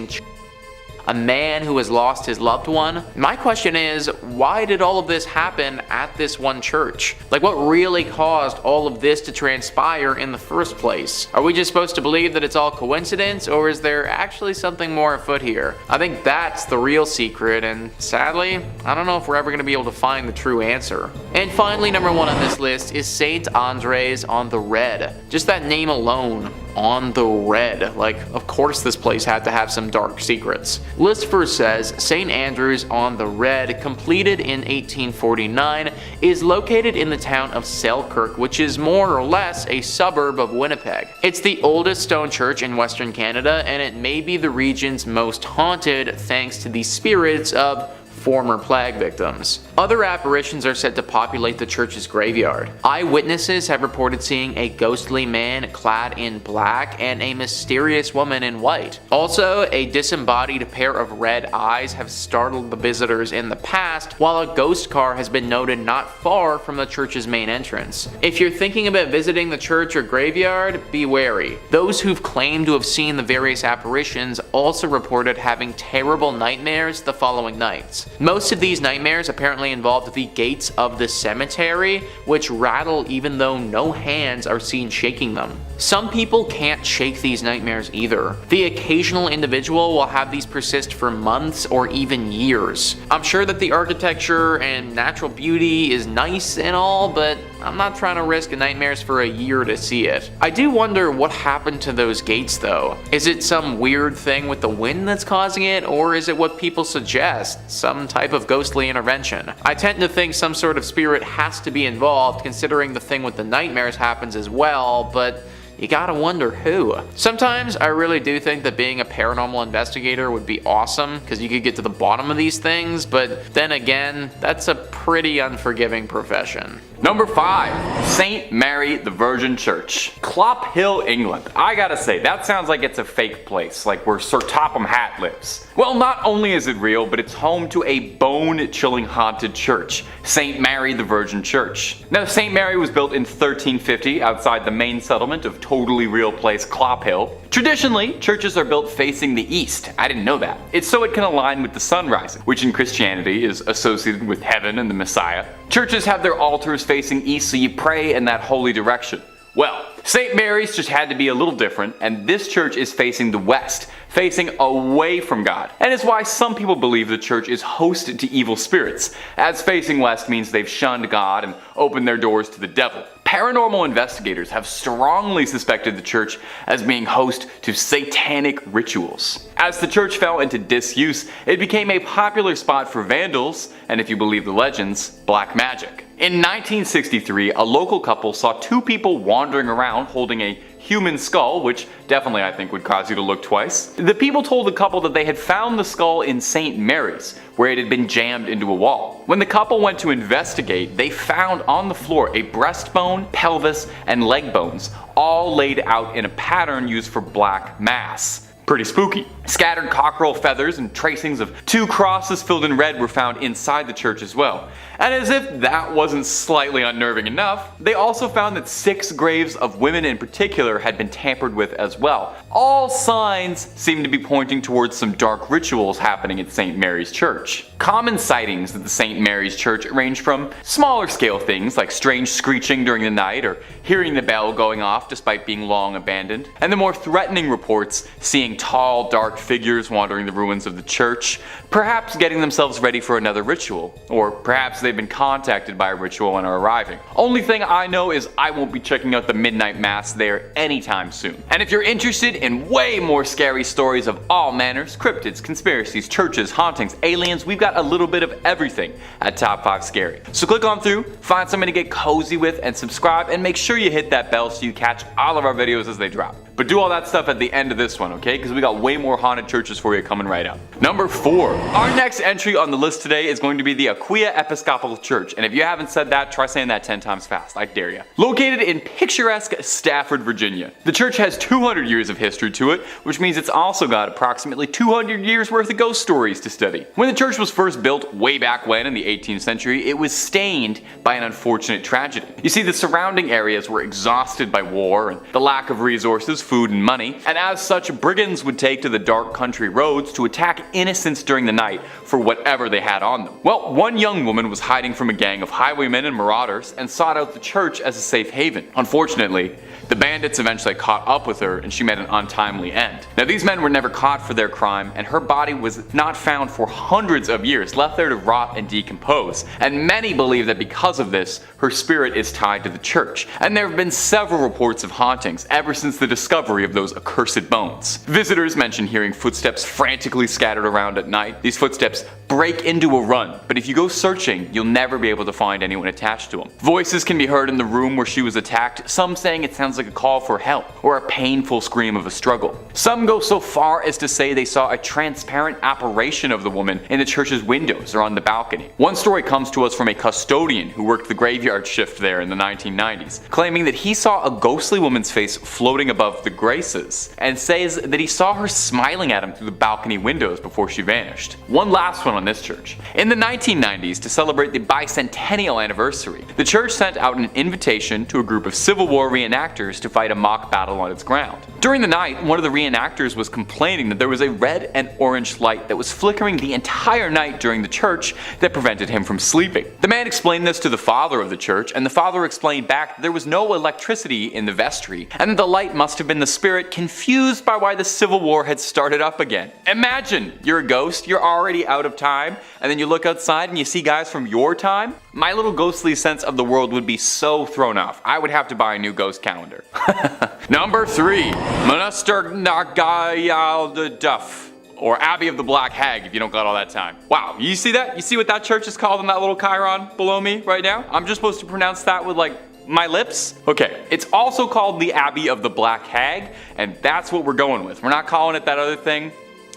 a man who has lost his loved one. My question is, why did all of this happen at this one church? Like, what really caused all of this to transpire in the first place? Are we just supposed to believe that it's all coincidence, or is there actually something more afoot here? I think that's the real secret, and sadly, I don't know if we're ever going to be able to find the true answer. And finally, number 1 on this list is St. Andres on the Red. Just that name alone on the Red. Like, of course this place had to have some dark secrets. List first says St. Andrew's on the Red, completed in 1849, is located in the town of Selkirk, which is more or less a suburb of Winnipeg. It's the oldest stone church in Western Canada, and it may be the region's most haunted thanks to the spirits of former plague victims. Other apparitions are said to populate the church's graveyard. Eyewitnesses have reported seeing a ghostly man clad in black and a mysterious woman in white. Also, a disembodied pair of red eyes have startled the visitors in the past, while a ghost car has been noted not far from the church's main entrance. If you're thinking about visiting the church or graveyard, be wary. Those who've claimed to have seen the various apparitions also reported having terrible nightmares the following nights. Most of these nightmares apparently involved the gates of the cemetery, which rattle even though no hands are seen shaking them. Some people can't shake these nightmares either. The occasional individual will have these persist for months or even years. I'm sure that the architecture and natural beauty is nice and all, but I'm not trying to risk nightmares for a year to see it. I do wonder what happened to those gates though. Is it some weird thing with the wind that's causing it, or is it what people suggest, some type of ghostly intervention? I tend to think some sort of spirit has to be involved, considering the thing with the nightmares happens as well, but you gotta wonder who. Sometimes I really do think that being a paranormal investigator would be awesome, because you could get to the bottom of these things, but then again, that's a pretty unforgiving profession. Number 5, St. Mary the Virgin Church, Clophill, England. I gotta say, that sounds like it's a fake place, like where Sir Topham Hatt lives. Well, not only is it real, but it's home to a bone-chilling haunted church, St. Mary the Virgin Church. Now, St. Mary was built in 1350 outside the main settlement of totally real place Clophill. Traditionally, churches are built facing the east. I didn't know that. It's so it can align with the sun rising, which in Christianity is associated with heaven and the Messiah. Churches have their altars facing east, so you pray in that holy direction. Well, St. Mary's just had to be a little different, and this church is facing the west, facing away from God. And it's why some people believe the church is hosted to evil spirits, as facing west means they've shunned God and opened their doors to the devil. Paranormal investigators have strongly suspected the church as being host to satanic rituals. As the church fell into disuse, it became a popular spot for vandals, and if you believe the legends, black magic. In 1963, a local couple saw 2 people wandering around holding a human skull, which definitely I think would cause you to look twice. The people told the couple that they had found the skull in St. Mary's, where it had been jammed into a wall. When the couple went to investigate, they found on the floor a breastbone, pelvis, and leg bones, all laid out in a pattern used for black mass. Pretty spooky. Scattered cockerel feathers and tracings of 2 crosses filled in red were found inside the church as well. And as if that wasn't slightly unnerving enough, they also found that 6 graves of women in particular had been tampered with as well. All signs seem to be pointing towards some dark rituals happening at St. Mary's Church. Common sightings at the St. Mary's Church range from smaller scale things like strange screeching during the night or hearing the bell going off despite being long abandoned, and the more threatening reports seeing tall, dark figures wandering the ruins of the church, perhaps getting themselves ready for another ritual, or perhaps they've been contacted by a ritual and are arriving. Only thing I know is I won't be checking out the midnight mass there anytime soon. And if you're interested in way more scary stories of all manners, cryptids, conspiracies, churches, hauntings, aliens, we've got a little bit of everything at Top 5 Scary. So click on through, find something to get cozy with, and subscribe, and make sure you hit that bell so you catch all of our videos as they drop. But do all that stuff at the end of this one, okay? Because we got way more haunted churches for you coming right up. Number 4. Our next entry on the list today is going to be the Aquia Episcopal Church. And if you haven't said that, try saying that 10 times fast. I dare you. Located in picturesque Stafford, Virginia. The church has 200 years of history to it, which means it's also got approximately 200 years worth of ghost stories to study. When the church was first built way back when in the 18th century, it was stained by an unfortunate tragedy. You see, the surrounding areas were exhausted by war and the lack of resources, food, and money, and as such, brigands would take to the dark country roads to attack innocents during the night for whatever they had on them. Well, one young woman was hiding from a gang of highwaymen and marauders and sought out the church as a safe haven. Unfortunately, the bandits eventually caught up with her and she met an untimely end. Now, these men were never caught for their crime, and her body was not found for hundreds of years, left there to rot and decompose. And many believe that because of this, her spirit is tied to the church. And there have been several reports of hauntings ever since the discovery discovery of those accursed bones. Visitors mention hearing footsteps frantically scattered around at night. These footsteps break into a run, but if you go searching, you'll never be able to find anyone attached to them. Voices can be heard in the room where she was attacked, some saying it sounds like a call for help or a painful scream of a struggle. Some go so far as to say they saw a transparent apparition of the woman in the church's windows or on the balcony. One story comes to us from a custodian who worked the graveyard shift there in the 1990s, claiming that he saw a ghostly woman's face floating above the graces, and says that he saw her smiling at him through the balcony windows before she vanished. One last one on this church. In the 1990s, to celebrate the bicentennial anniversary, the church sent out an invitation to a group of Civil War reenactors to fight a mock battle on its ground. During the night, one of the reenactors was complaining that there was a red and orange light that was flickering the entire night during the church that prevented him from sleeping. The man explained this to the father of the church, and the father explained back that there was no electricity in the vestry, and that the light must have been the spirit confused by why the Civil War had started up again. Imagine, you're a ghost, you're already out of time, and then you look outside and you see guys from your time? My little ghostly sense of the world would be so thrown off. I would have to buy a new ghost calendar. Number 3. Monaster Nagayal de Duff, or Abbey of the Black Hag if you don't got all that time. Wow, you see that? You see what that church is called in that little chyron below me right now? I'm just supposed to pronounce that with my lips? Okay, it's also called the Abbey of the Black Hag, and that's what we're going with. We're not calling it that other thing.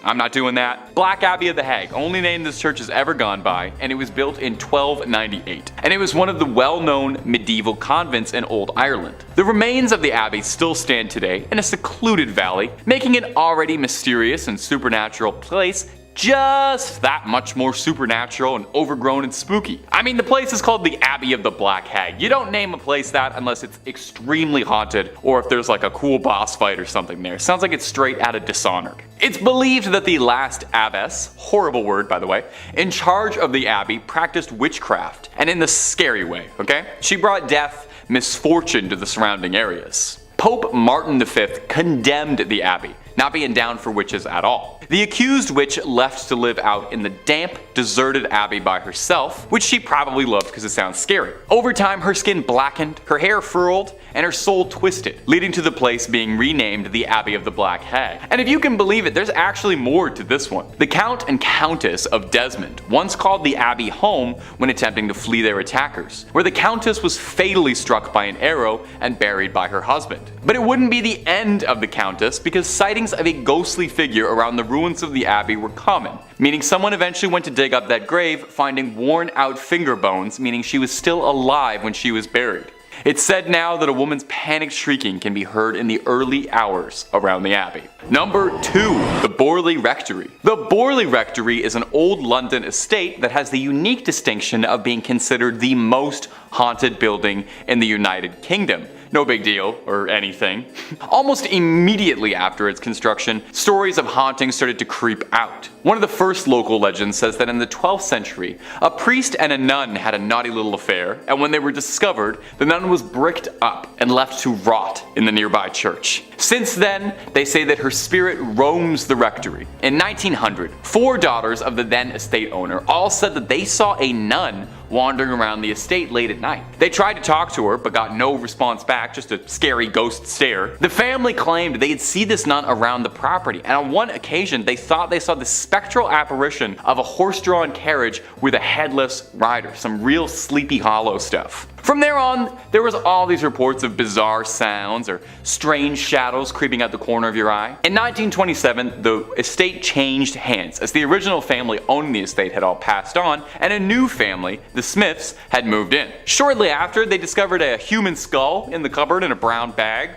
I'm not doing that. Black Abbey of the Hag, only name this church has ever gone by, and it was built in 1298. And it was one of the well-known medieval convents in Old Ireland. The remains of the abbey still stand today in a secluded valley, making it already mysterious and supernatural place just that much more supernatural and overgrown and spooky. I mean, the place is called the Abbey of the Black Hag. You don't name a place that unless it's extremely haunted or if there's like a cool boss fight or something there. Sounds like it's straight out of Dishonored. It's believed that the last abbess, horrible word by the way, in charge of the abbey practiced witchcraft, and in the scary way, okay? She brought death, misfortune to the surrounding areas. Pope Martin V condemned the abbey, not being down for witches at all. The accused witch left to live out in the damp, deserted abbey by herself, which she probably loved because it sounds scary. Over time, her skin blackened, her hair furled, and her soul twisted, leading to the place being renamed the Abbey of the Black Hag. And if you can believe it, there's actually more to this one. The Count and Countess of Desmond once called the abbey home when attempting to flee their attackers, where the Countess was fatally struck by an arrow and buried by her husband. But it wouldn't be the end of the Countess, because sightings of a ghostly figure around the ruins of the abbey were common, meaning someone eventually went to dig up that grave, finding worn out finger bones, meaning she was still alive when she was buried. It's said now that a woman's panicked shrieking can be heard in the early hours around the abbey. Number 2. The Borley Rectory. The Borley Rectory is an old London estate that has the unique distinction of being considered the most haunted building in the United Kingdom. No big deal, or anything. Almost immediately after its construction, stories of hauntings started to creep out. One of the first local legends says that in the 12th century, a priest and a nun had a naughty little affair, and when they were discovered, the nun was bricked up and left to rot in the nearby church. Since then, they say that her spirit roams the rectory. In 1900, 4 daughters of the then estate owner all said that they saw a nun wandering around the estate late at night. They tried to talk to her, but got no response back, just a scary ghost stare. The family claimed they'd see this nun around the property, and on one occasion they thought they saw the spectral apparition of a horse-drawn carriage with a headless rider, some real Sleepy Hollow stuff. From there on, there was all these reports of bizarre sounds or strange shadows creeping out the corner of your eye. In 1927, the estate changed hands as the original family owning the estate had all passed on, and a new family, the Smiths, had moved in. Shortly after, they discovered a human skull in the cupboard in a brown bag.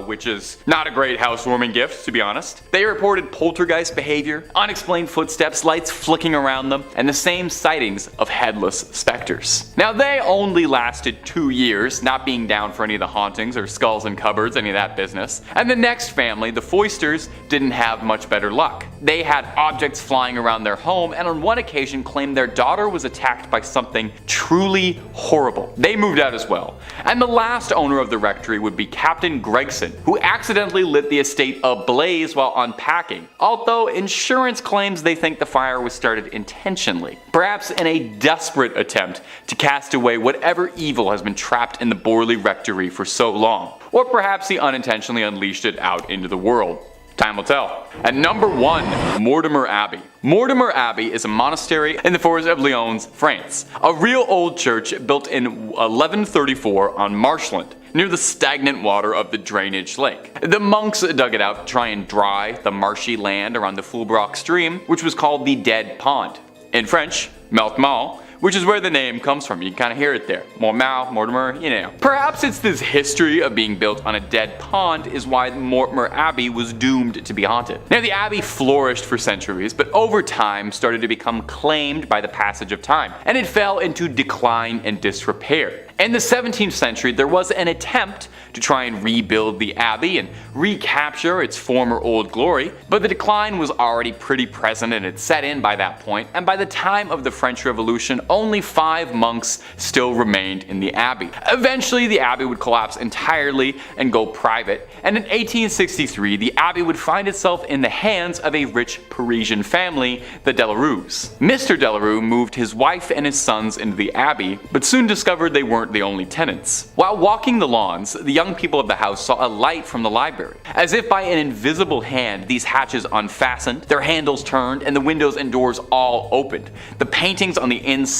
Which is not a great housewarming gift, to be honest. They reported poltergeist behavior, unexplained footsteps, lights flicking around them, and the same sightings of headless specters. Now, they only lasted 2 years, not being down for any of the hauntings or skulls in cupboards, any of that business. And the next family, the Foysters, didn't have much better luck. They had objects flying around their home, and on one occasion claimed their daughter was attacked by something truly horrible. They moved out as well. And the last owner of the rectory would be Captain Gregson, who accidentally lit the estate ablaze while unpacking, although insurance claims they think the fire was started intentionally, perhaps in a desperate attempt to cast away whatever evil has been trapped in the Borley Rectory for so long. or perhaps he unintentionally unleashed it out into the world. Time will tell. At number 1, Mortemer Abbey. Mortemer Abbey is a monastery in the forest of Lyons, France. A real old church built in 1134 on marshland, near the stagnant water of the drainage lake. The monks dug it out to try and dry the marshy land around the Fulbrock stream, which was called the Dead Pond. In French, Mortemer, which is where the name comes from. You can kind of hear it there. Mortemer, you know. Perhaps it's this history of being built on a dead pond is why Mortemer Abbey was doomed to be haunted. Now, the abbey flourished for centuries, but over time started to become claimed by the passage of time, and it fell into decline and disrepair. In the 17th century, there was an attempt to try and rebuild the abbey and recapture its former old glory, but the decline was already pretty present and it set in by that point, and by the time of the French Revolution, only 5 monks still remained in the abbey. Eventually, the abbey would collapse entirely and go private, and in 1863, the abbey would find itself in the hands of a rich Parisian family, the Delarues. Mr. Delarue moved his wife and his sons into the abbey, but soon discovered they weren't the only tenants. While walking the lawns, the young people of the house saw a light from the library. As if by an invisible hand, these hatches unfastened, their handles turned, and the windows and doors all opened. The paintings on the inside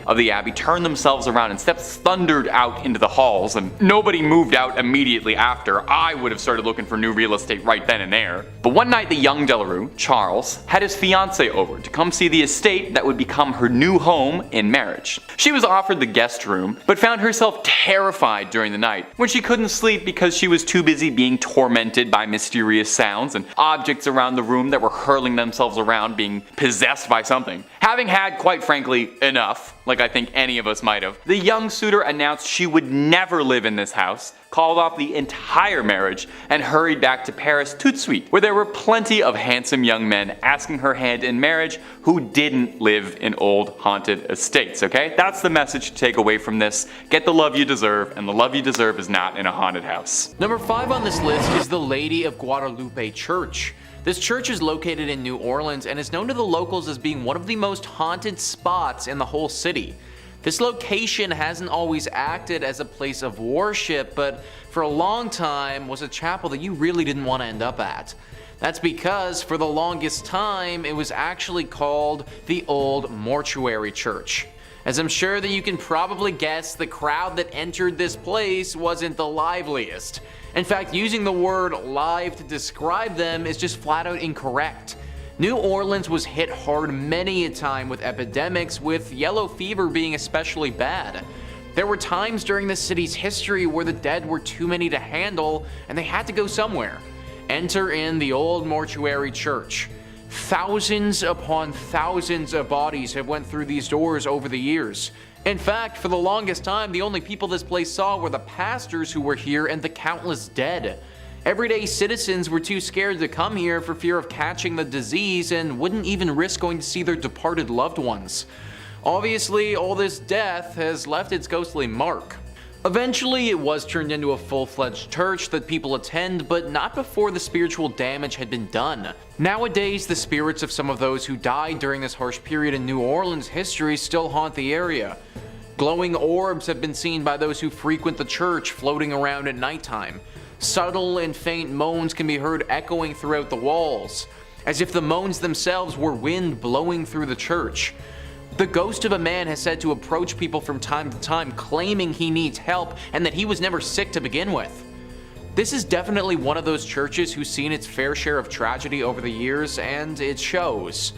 of the abbey turned themselves around and steps thundered out into the halls, and nobody moved out immediately after. I would have started looking for new real estate right then and there. But one night the young Delarue, Charles, had his fiancée over to come see the estate that would become her new home in marriage. She was offered the guest room, but found herself terrified during the night when she couldn't sleep because she was too busy being tormented by mysterious sounds and objects around the room that were hurling themselves around, being possessed by something. Having had, quite frankly, enough, like I think any of us might have, the young suitor announced she would never live in this house, called off the entire marriage, and hurried back to Paris tout de suite, where there were plenty of handsome young men asking her hand in marriage who didn't live in old haunted estates, okay? That's the message to take away from this. Get the love you deserve, and the love you deserve is not in a haunted house. Number 5 on this list is the Lady of Guadalupe Church. This church is located in New Orleans and is known to the locals as being one of the most haunted spots in the whole city. This location hasn't always acted as a place of worship, but for a long time was a chapel that you really didn't want to end up at. That's because for the longest time it was actually called the Old Mortuary Church. As I'm sure that you can probably guess, the crowd that entered this place wasn't the liveliest. In fact, using the word live to describe them is just flat out incorrect. New Orleans was hit hard many a time with epidemics, with yellow fever being especially bad. There were times during the city's history where the dead were too many to handle and they had to go somewhere. Enter in the Old Mortuary Church. Thousands upon thousands of bodies have went through these doors over the years. In fact, for the longest time, the only people this place saw were the pastors who were here and the countless dead. Everyday citizens were too scared to come here for fear of catching the disease and wouldn't even risk going to see their departed loved ones. Obviously, all this death has left its ghostly mark. Eventually, it was turned into a full-fledged church that people attend, but not before the spiritual damage had been done. Nowadays, the spirits of some of those who died during this harsh period in New Orleans history still haunt the area. Glowing orbs have been seen by those who frequent the church floating around at nighttime. Subtle and faint moans can be heard echoing throughout the walls, as if the moans themselves were wind blowing through the church. The ghost of a man has said to approach people from time to time claiming he needs help and that he was never sick to begin with. This is definitely one of those churches who's seen its fair share of tragedy over the years, and it shows.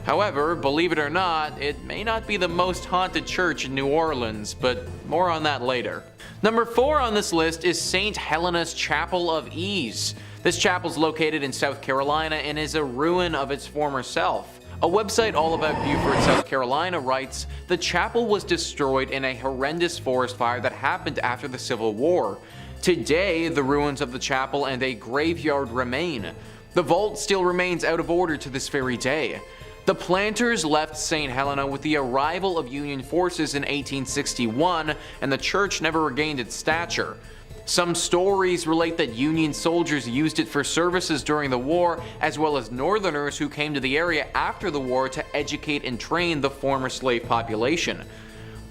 However, believe it or not, it may not be the most haunted church in New Orleans, but more on that later. Number 4 on this list is St. Helena's Chapel of Ease. This chapel's located in South Carolina and is a ruin of its former self. A website all about Beaufort, South Carolina writes, "The chapel was destroyed in a horrendous forest fire that happened after the Civil War. Today, the ruins of the chapel and a graveyard remain. The vault still remains out of order to this very day. The planters left St. Helena with the arrival of Union forces in 1861, and the church never regained its stature. Some stories relate that Union soldiers used it for services during the war, as well as Northerners who came to the area after the war to educate and train the former slave population.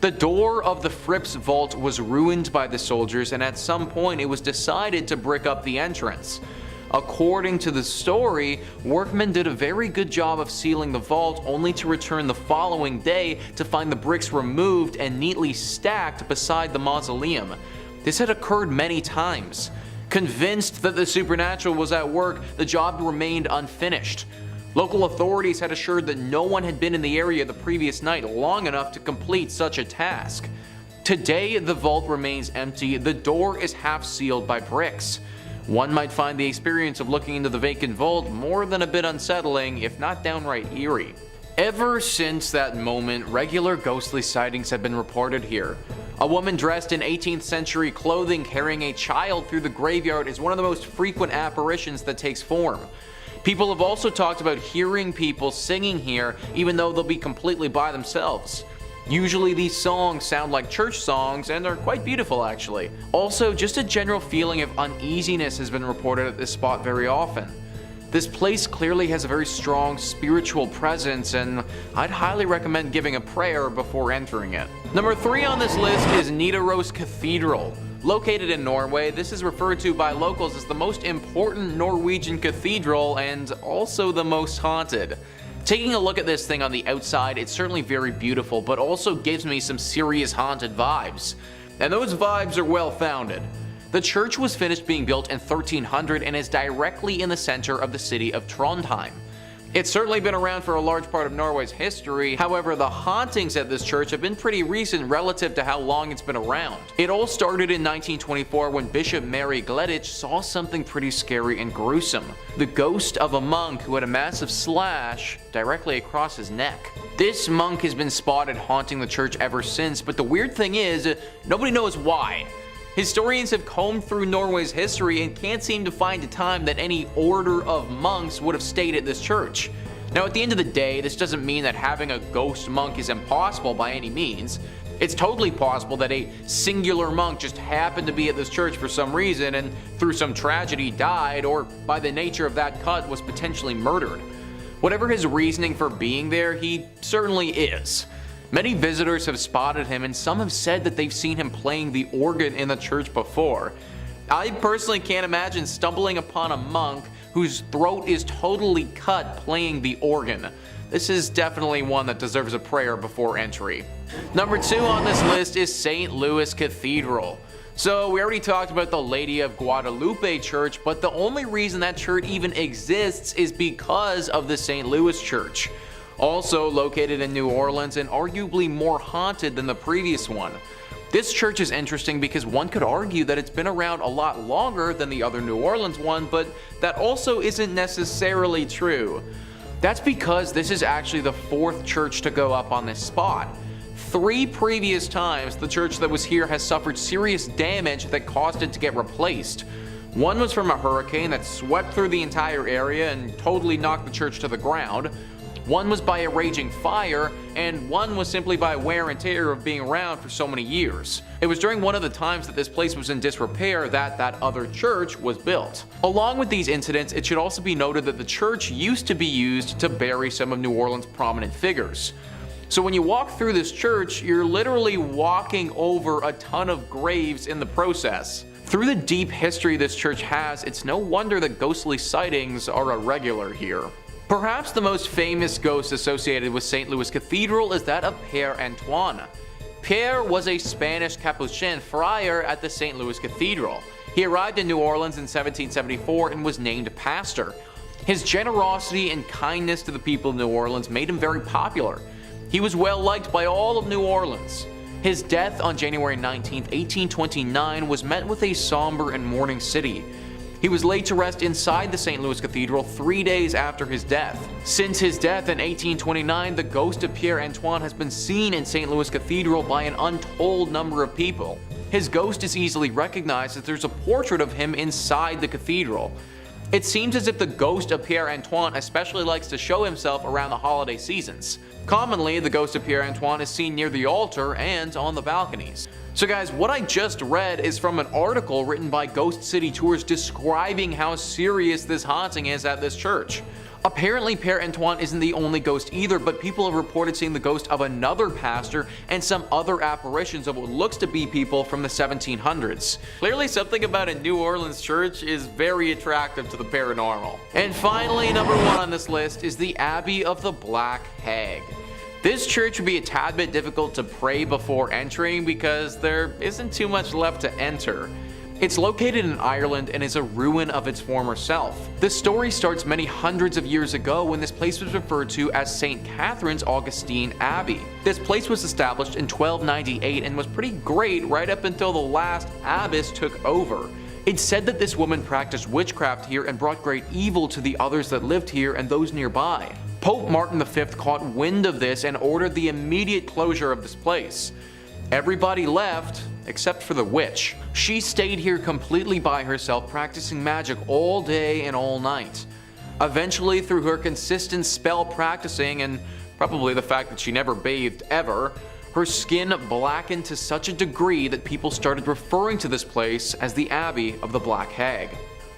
The door of the Fripp's vault was ruined by the soldiers, and at some point it was decided to brick up the entrance. According to the story, workmen did a very good job of sealing the vault, only to return the following day to find the bricks removed and neatly stacked beside the mausoleum. This had occurred many times. Convinced that the supernatural was at work, the job remained unfinished. Local authorities had assured that no one had been in the area the previous night long enough to complete such a task. Today, the vault remains empty. The door is half sealed by bricks. One might find the experience of looking into the vacant vault more than a bit unsettling, if not downright eerie. Ever since that moment, regular ghostly sightings have been reported here. A woman dressed in 18th century clothing carrying a child through the graveyard is one of the most frequent apparitions that takes form. People have also talked about hearing people singing here even though they'll be completely by themselves. Usually these songs sound like church songs and are quite beautiful actually. Also, just a general feeling of uneasiness has been reported at this spot very often. This place clearly has a very strong spiritual presence, and I'd highly recommend giving a prayer before entering it. Number 3 on this list is Nidaros Cathedral. Located in Norway, this is referred to by locals as the most important Norwegian cathedral and also the most haunted. Taking a look at this thing on the outside, it's certainly very beautiful, but also gives me some serious haunted vibes. And those vibes are well founded. The church was finished being built in 1300 and is directly in the center of the city of Trondheim. It's certainly been around for a large part of Norway's history, however the hauntings at this church have been pretty recent relative to how long it's been around. It all started in 1924 when Bishop Mary Gleditsch saw something pretty scary and gruesome. The ghost of a monk who had a massive slash directly across his neck. This monk has been spotted haunting the church ever since, but the weird thing is, nobody knows why. Historians have combed through Norway's history and can't seem to find a time that any order of monks would have stayed at this church. Now at the end of the day, this doesn't mean that having a ghost monk is impossible by any means. It's totally possible that a singular monk just happened to be at this church for some reason and through some tragedy died, or by the nature of that cut was potentially murdered. Whatever his reasoning for being there, he certainly is. Many visitors have spotted him, and some have said that they've seen him playing the organ in the church before. I personally can't imagine stumbling upon a monk whose throat is totally cut playing the organ. This is definitely one that deserves a prayer before entry. Number 2 on this list is St. Louis Cathedral. So we already talked about the Lady of Guadalupe Church, but the only reason that church even exists is because of the St. Louis Church. Also located in New Orleans and arguably more haunted than the previous one. This church is interesting because one could argue that it's been around a lot longer than the other New Orleans one, but that also isn't necessarily true. That's because this is actually the 4th church to go up on this spot. 3 previous times the church that was here has suffered serious damage that caused it to get replaced. One was from a hurricane that swept through the entire area and totally knocked the church to the ground. One was by a raging fire, and one was simply by wear and tear of being around for so many years. It was during one of the times that this place was in disrepair that that other church was built. Along with these incidents, it should also be noted that the church used to be used to bury some of New Orleans' prominent figures. So when you walk through this church, you're literally walking over a ton of graves in the process. Through the deep history this church has, it's no wonder that ghostly sightings are a regular here. Perhaps the most famous ghost associated with St. Louis Cathedral is that of Père Antoine. Pierre was a Spanish Capuchin friar at the St. Louis Cathedral. He arrived in New Orleans in 1774 and was named pastor. His generosity and kindness to the people of New Orleans made him very popular. He was well liked by all of New Orleans. His death on January 19, 1829 was met with a somber and mourning city. He was laid to rest inside the St. Louis Cathedral 3 days after his death. Since his death in 1829, the ghost of Père Antoine has been seen in St. Louis Cathedral by an untold number of people. His ghost is easily recognized as there's a portrait of him inside the cathedral. It seems as if the ghost of Père Antoine especially likes to show himself around the holiday seasons. Commonly, the ghost of Père Antoine is seen near the altar and on the balconies. So guys, what I just read is from an article written by Ghost City Tours describing how serious this haunting is at this church. Apparently Père Antoine isn't the only ghost either, but people have reported seeing the ghost of another pastor and some other apparitions of what looks to be people from the 1700s. Clearly something about a New Orleans church is very attractive to the paranormal. And finally, number 1 on this list is the Abbey of the Black Hag. This church would be a tad bit difficult to pray before entering because there isn't too much left to enter. It's located in Ireland and is a ruin of its former self. The story starts many hundreds of years ago when this place was referred to as St. Catherine's Augustine Abbey. This place was established in 1298 and was pretty great right up until the last abbess took over. It's said that this woman practiced witchcraft here and brought great evil to the others that lived here and those nearby. Pope Martin V caught wind of this and ordered the immediate closure of this place. Everybody left, except for the witch. She stayed here completely by herself, practicing magic all day and all night. Eventually, through her consistent spell practicing and probably the fact that she never bathed ever, her skin blackened to such a degree that people started referring to this place as the Abbey of the Black Hag.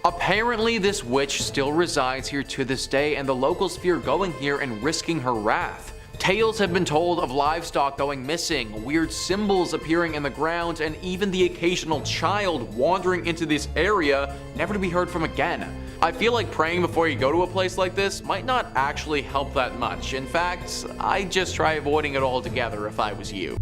Apparently, this witch still resides here to this day, and the locals fear going here and risking her wrath. Tales have been told of livestock going missing, weird symbols appearing in the ground, and even the occasional child wandering into this area, never to be heard from again. I feel like praying before you go to a place like this might not actually help that much. In fact, I'd just try avoiding it altogether if I was you.